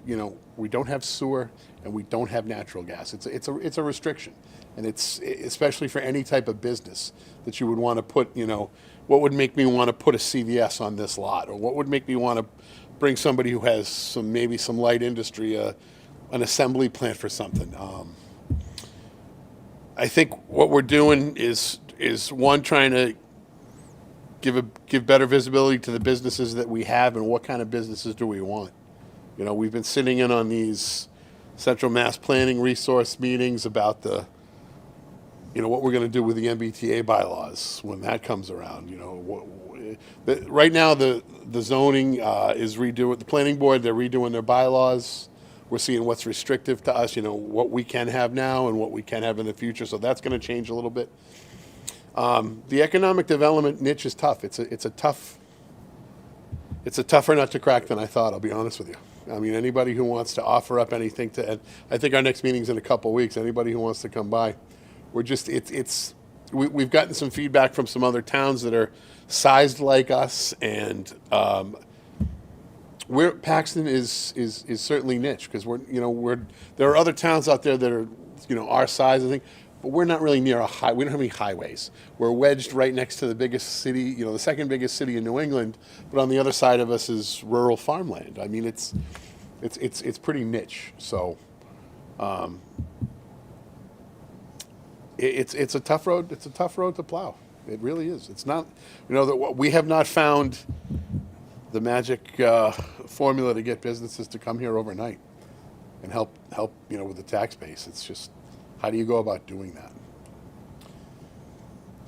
we don't have sewer and we don't have natural gas. It's a restriction. And it's especially for any type of business that you would want to put, what would make me want to put a CVS on this lot? Or what would make me want to bring somebody who has maybe some light industry, an assembly plant for something? I think what we're doing is one, trying to give better visibility to the businesses that we have and what kind of businesses do we want. We've been sitting in on these Central Mass Planning Resource meetings about what we're going to do with the MBTA bylaws when that comes around. Right now the zoning is redoing, the planning board, they're redoing their bylaws. We're seeing what's restrictive to us, what we can have now and what we can have in the future. So that's going to change a little bit. The economic development niche is tough. It's a tougher nut to crack than I thought, I'll be honest with you. I mean, anybody who wants to offer up anything and I think our next meeting's in a couple of weeks. Anybody who wants to come by, we've gotten some feedback from some other towns that are sized like us, and Paxton is certainly niche because there are other towns out there that are our size, I think, but we're not really near we don't have any highways. We're wedged right next to the biggest city, the second biggest city in New England, but on the other side of us is rural farmland. I mean, it's pretty niche. So it's a tough road. It's a tough road to plow. It really is. It's not, that we have not found the magic formula to get businesses to come here overnight and help with the tax base. It's just, how do you go about doing that?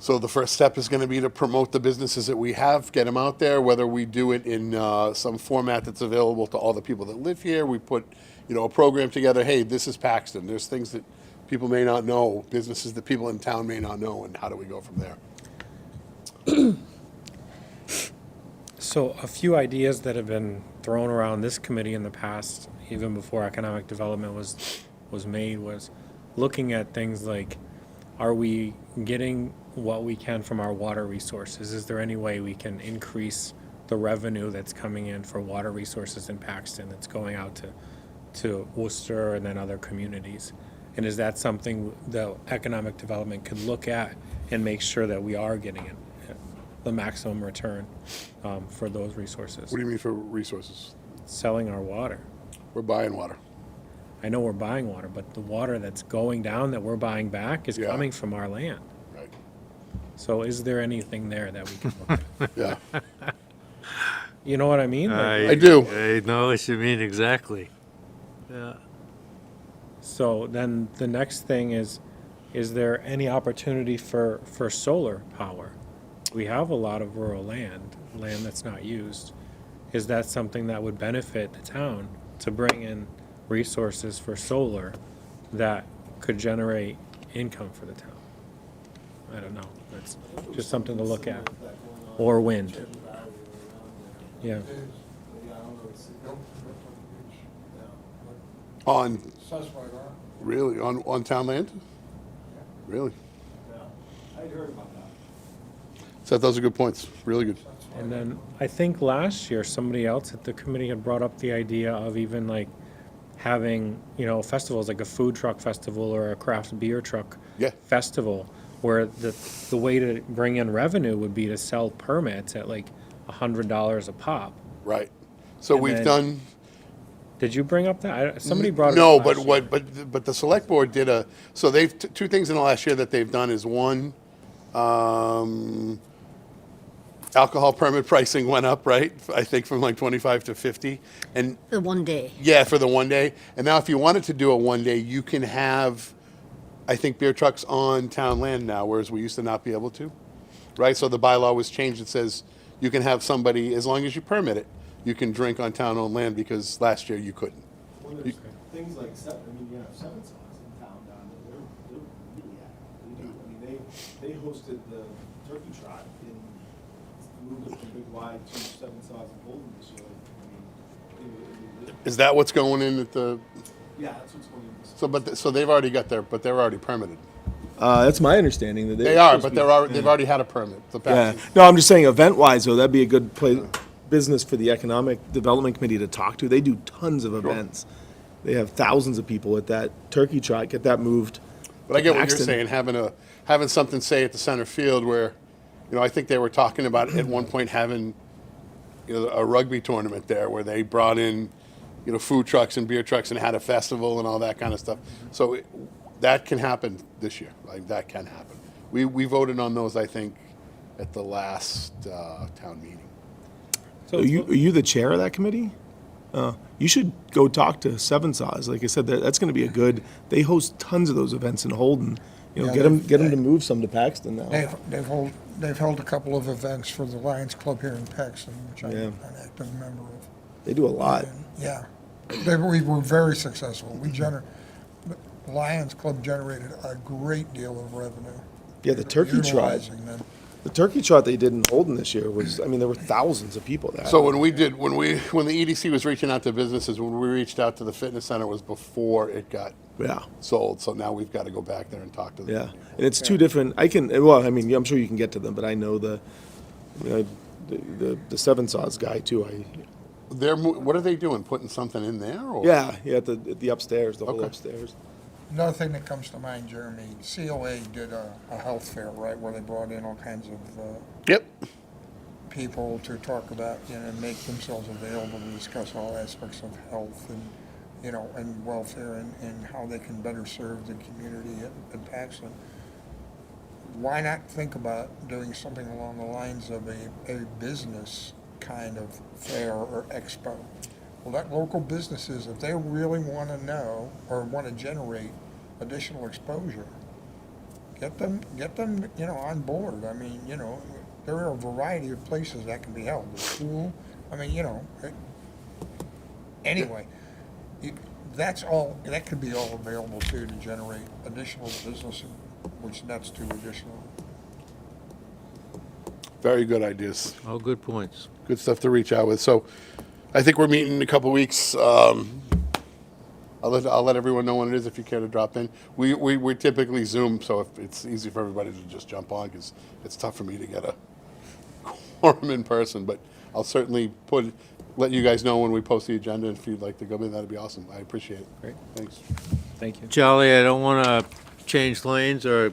So the first step is going to be to promote the businesses that we have, get them out there, whether we do it in some format that's available to all the people that live here. We put, a program together. Hey, this is Paxton. There's things that people may not know, businesses that people in town may not know, and how do we go from there?
So a few ideas that have been thrown around this committee in the past, even before economic development was made, was looking at things like, are we getting what we can from our water resources? Is there any way we can increase the revenue that's coming in for water resources in Paxton that's going out to Worcester and then other communities? And is that something the economic development could look at and make sure that we are getting it, the maximum return for those resources?
What do you mean for resources?
Selling our water.
We're buying water.
I know we're buying water, but the water that's going down that we're buying back is
Yeah.
coming from our land.
Right.
So is there anything there that we can look at?
Yeah.
You know what I mean? Like,
I do.
I know what you mean exactly. Yeah.
so then the next thing is there any opportunity for solar power? We have a lot of rural land that's not used. Is that something that would benefit the town to bring in resources for solar that could generate income for the town? I don't know. That's just something to look at. Or wind. Yeah.
On,
Says right on.
really, on town land? Really?
I'd heard about that.
So those are good points, really good.
And then I think last year, somebody else at the committee had brought up the idea of even like having, festivals like a food truck festival or a craft beer truck
Yeah.
festival, where the way to bring in revenue would be to sell permits at like $100 a pop.
Right. So
And
we've
then-
done,
Did you bring up that? Somebody brought it
no,
up
but
last
what,
year.
but the select board did so they've, two things in the last year that they've done is one, alcohol permit pricing went up, right? I think from like 25 to 50. And
For one day.
yeah, for the one day. And now if you wanted to do a one day, you can have, I think, beer trucks on town land now, whereas we used to not be able to. Right? So the bylaw was changed. It says you can have somebody, as long as you permit it, you can drink on town-owned land, because last year you couldn't.
Well, there's things like you have Seven Saws in town down there, they're really active, they do, they hosted the turkey trot in, moved it from Big Y to Seven Saws in Holden this year,
Is that what's going in at the,
yeah, that's what's going on.
so they've already got but they're already permitted.
That's my understanding that
They are, but they've already had a permit. The
Yeah.
Paxton.
No, I'm just saying event-wise, though, that'd be a good business for the Economic Development Committee to talk to. They do tons of events. They have thousands of people at that turkey trot, get that moved.
But I get what you're
Paxton.
saying, having something, say, at the center field where, I think they were talking about at one point having, a rugby tournament there where they brought in, food trucks and beer trucks and had a festival and all that kind of stuff. So that can happen this year. Like, that can happen. We voted on those, I think, at the last town meeting.
So
Are you the chair of that committee? You should go talk to Seven Saws. Like I said, that's going to be a good. They host tons of those events in Holden.
Yeah,
Get them to move some to Paxton now.
They've held a couple of events for the Lions Club here in Paxton, which I'm
Yeah.
an active member of.
They do a lot.
And, yeah, we were very successful. The Lions Club generated a great deal of revenue.
Yeah, the turkey trot.
Utilizing them.
The turkey trot they did in Holden this year was. I mean, there were thousands of people there.
So when the EDC was reaching out to businesses, when we reached out to the fitness center, was before it got
yeah.
sold. So now we've got to go back there and talk to them.
Yeah, and it's two different. I'm sure you can get to them, but I know the Seven Saws guy too.
What are they doing? Putting something in there? Or?
Yeah, at the upstairs, the whole
Okay.
upstairs.
Another thing that comes to mind, Jeremy, COA did a health fair, right, where they brought in all kinds of
Yep.
people to talk about, and make themselves available to discuss all aspects of health and, and welfare and how they can better serve the community at Paxton. Why not think about doing something along the lines of a business kind of fair or expo? Well, let local businesses, if they really want to know or want to generate additional exposure, get them, on board. I mean, there are a variety of places that can be held. The school, anyway, that could be all available too to generate additional business, which nets to additional.
Very good ideas.
All good points.
Good stuff to reach out with. So I think we're meeting in a couple weeks. I'll let everyone know when it is if you care to drop in. We typically Zoom, so if it's easy for everybody to just jump on, because it's tough for me to get a quorum in person. But I'll certainly let you guys know when we post the agenda, if you'd like to go in, that'd be awesome. I appreciate it.
Great.
Thanks.
Thank you.
Charlie, I don't want to change lanes or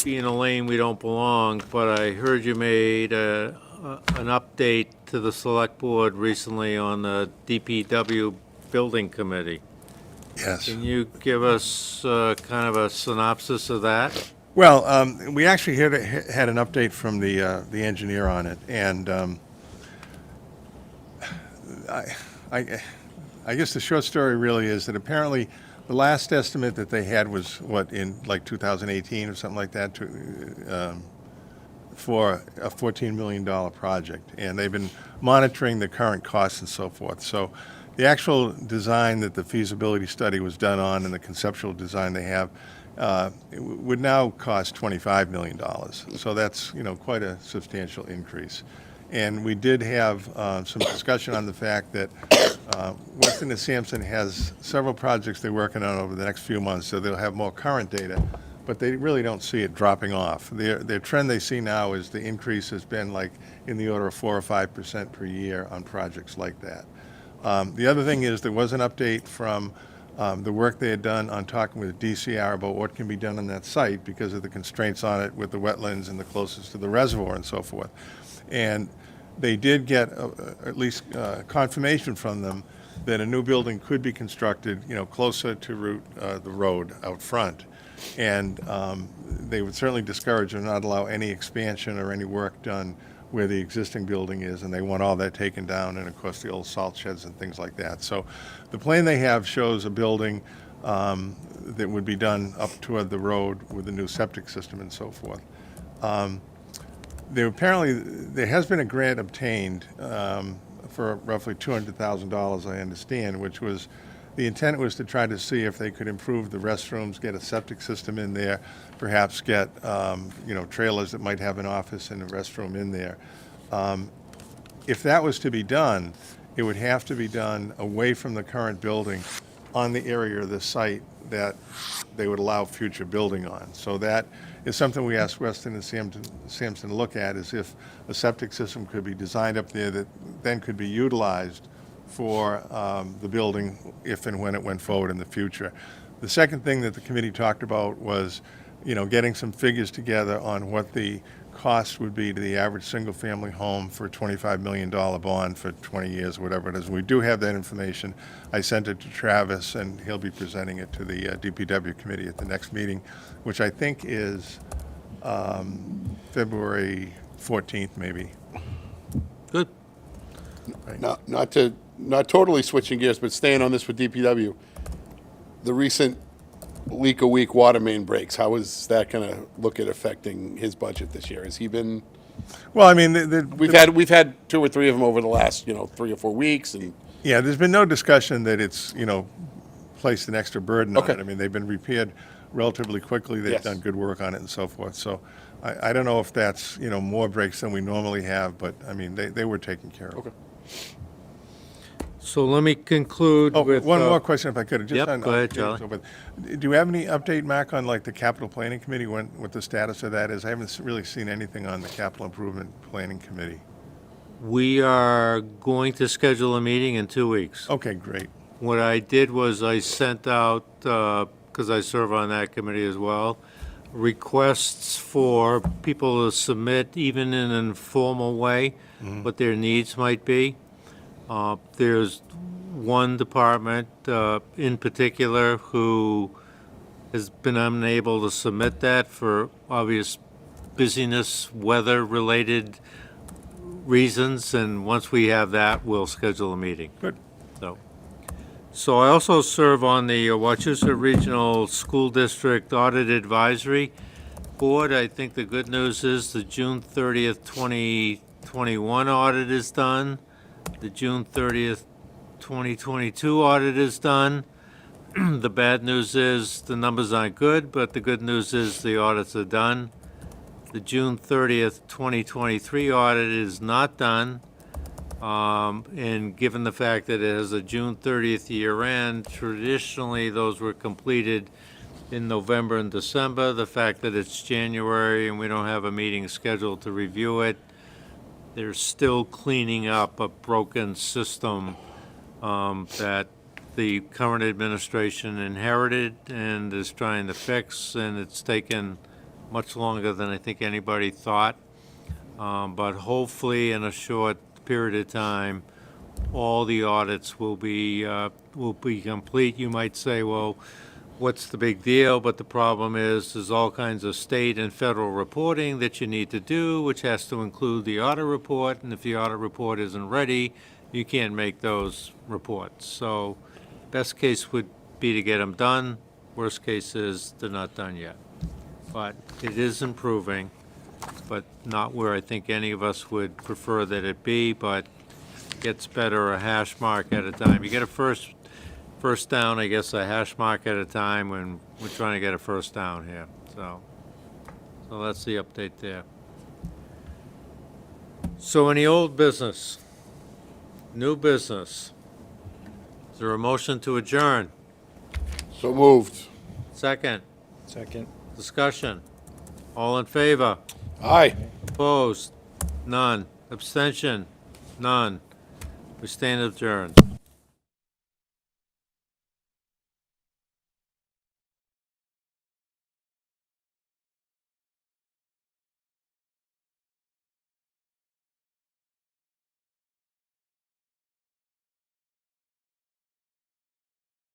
be in a lane we don't belong, but I heard you made an update to the select board recently on the DPW building committee.
Yes.
Can you give us kind of a synopsis of that?
Well, we actually had an update from the engineer on it, and I guess the short story really is that apparently the last estimate that they had was, in like 2018 or something like that, for a $14 million project. And they've been monitoring the current costs and so forth. So the actual design that the feasibility study was done on and the conceptual design they have would now cost $25 million. So that's, quite a substantial increase. And we did have some discussion on the fact that Weston and Sampson has several projects they're working on over the next few months, so they'll have more current data, but they really don't see it dropping off. Their trend they see now is the increase has been like in the order of 4 or 5% per year on projects like that. The other thing is there was an update from the work they had done on talking with DCR about what can be done on that site because of the constraints on it with the wetlands and the closest to the reservoir and so forth. And they did get at least confirmation from them that a new building could be constructed, closer to the road out front. And they would certainly discourage or not allow any expansion or any work done where the existing building is, and they want all that taken down, and of course the old salt sheds and things like that. So the plan they have shows a building that would be done up toward the road with a new septic system and so forth. There has been a grant obtained for roughly $200,000, I understand, which was, the intent was to try to see if they could improve the restrooms, get a septic system in there, perhaps get, trailers that might have an office and a restroom in there. If that was to be done, it would have to be done away from the current building on the area of the site that they would allow future building on. So that is something we asked Weston and Sampson to look at, is if a septic system could be designed up there that then could be utilized for the building if and when it went forward in the future. The second thing that the committee talked about was, getting some figures together on what the cost would be to the average single-family home for a $25 million bond for 20 years, whatever it is. We do have that information. I sent it to Travis, and he'll be presenting it to the DPW committee at the next meeting, which I think is February 14th, maybe.
Good.
Not totally switching gears, but staying on this with DPW. The recent leak-a-week water main breaks, how is that going to look at affecting his budget this year? Has he been?
Well, I mean,
We've had 2 or 3 of them over the last 3 or 4 weeks, and
yeah, there's been no discussion that it's, placed an extra burden on
Okay.
it. I mean, they've been repaired relatively quickly. They've
Yes.
done good work on it and so forth. So I don't know if that's, more breaks than we normally have, but, I mean, they were taken care of.
Okay.
So let me conclude
Oh,
with.
one more question if I could. Just
Yep,
on-
go ahead,
on-
Charlie.
Do you have any update, Mark, on like the capital planning committee, what the status of that is? I haven't really seen anything on the capital improvement planning committee.
We are going to schedule a meeting in 2 weeks.
Okay, great.
What I did was I sent out, because I serve on that committee as well, requests for people to submit, even in an informal way, what their needs might be. There's one department in particular who has been unable to submit that for obvious busyness, weather-related reasons, and once we have that, we'll schedule a meeting.
Good.
So I also serve on the Wachusett Regional School District Audit Advisory Board. I think the good news is the June 30th, 2021 audit is done. The June 30th, 2022 audit is done. The bad news is the numbers aren't good, but the good news is the audits are done. The June 30th, 2023 audit is not done. And given the fact that it has a June 30th year end, traditionally those were completed in November and December. The fact that it's January and we don't have a meeting scheduled to review it they're still cleaning up a broken system that the current administration inherited and is trying to fix, and it's taken much longer than I think anybody thought. But hopefully, in a short period of time, all the audits will be complete. You might say, well, what's the big deal? But the problem is, there's all kinds of state and federal reporting that you need to do, which has to include the audit report, and if the audit report isn't ready, you can't make those reports. So, best case would be to get them done. Worst case is they're not done yet. But it is improving, but not where I think any of us would prefer that it be, but gets better a hash mark at a time. You get a first down, I guess, a hash mark at a time when we're trying to get a first down here, so that's the update there. So any old business, new business? Is there a motion to adjourn?
So moved.
Second,
Second.
discussion. All in favor?
Aye.
Opposed? None. Abstention? None. We stand adjourned.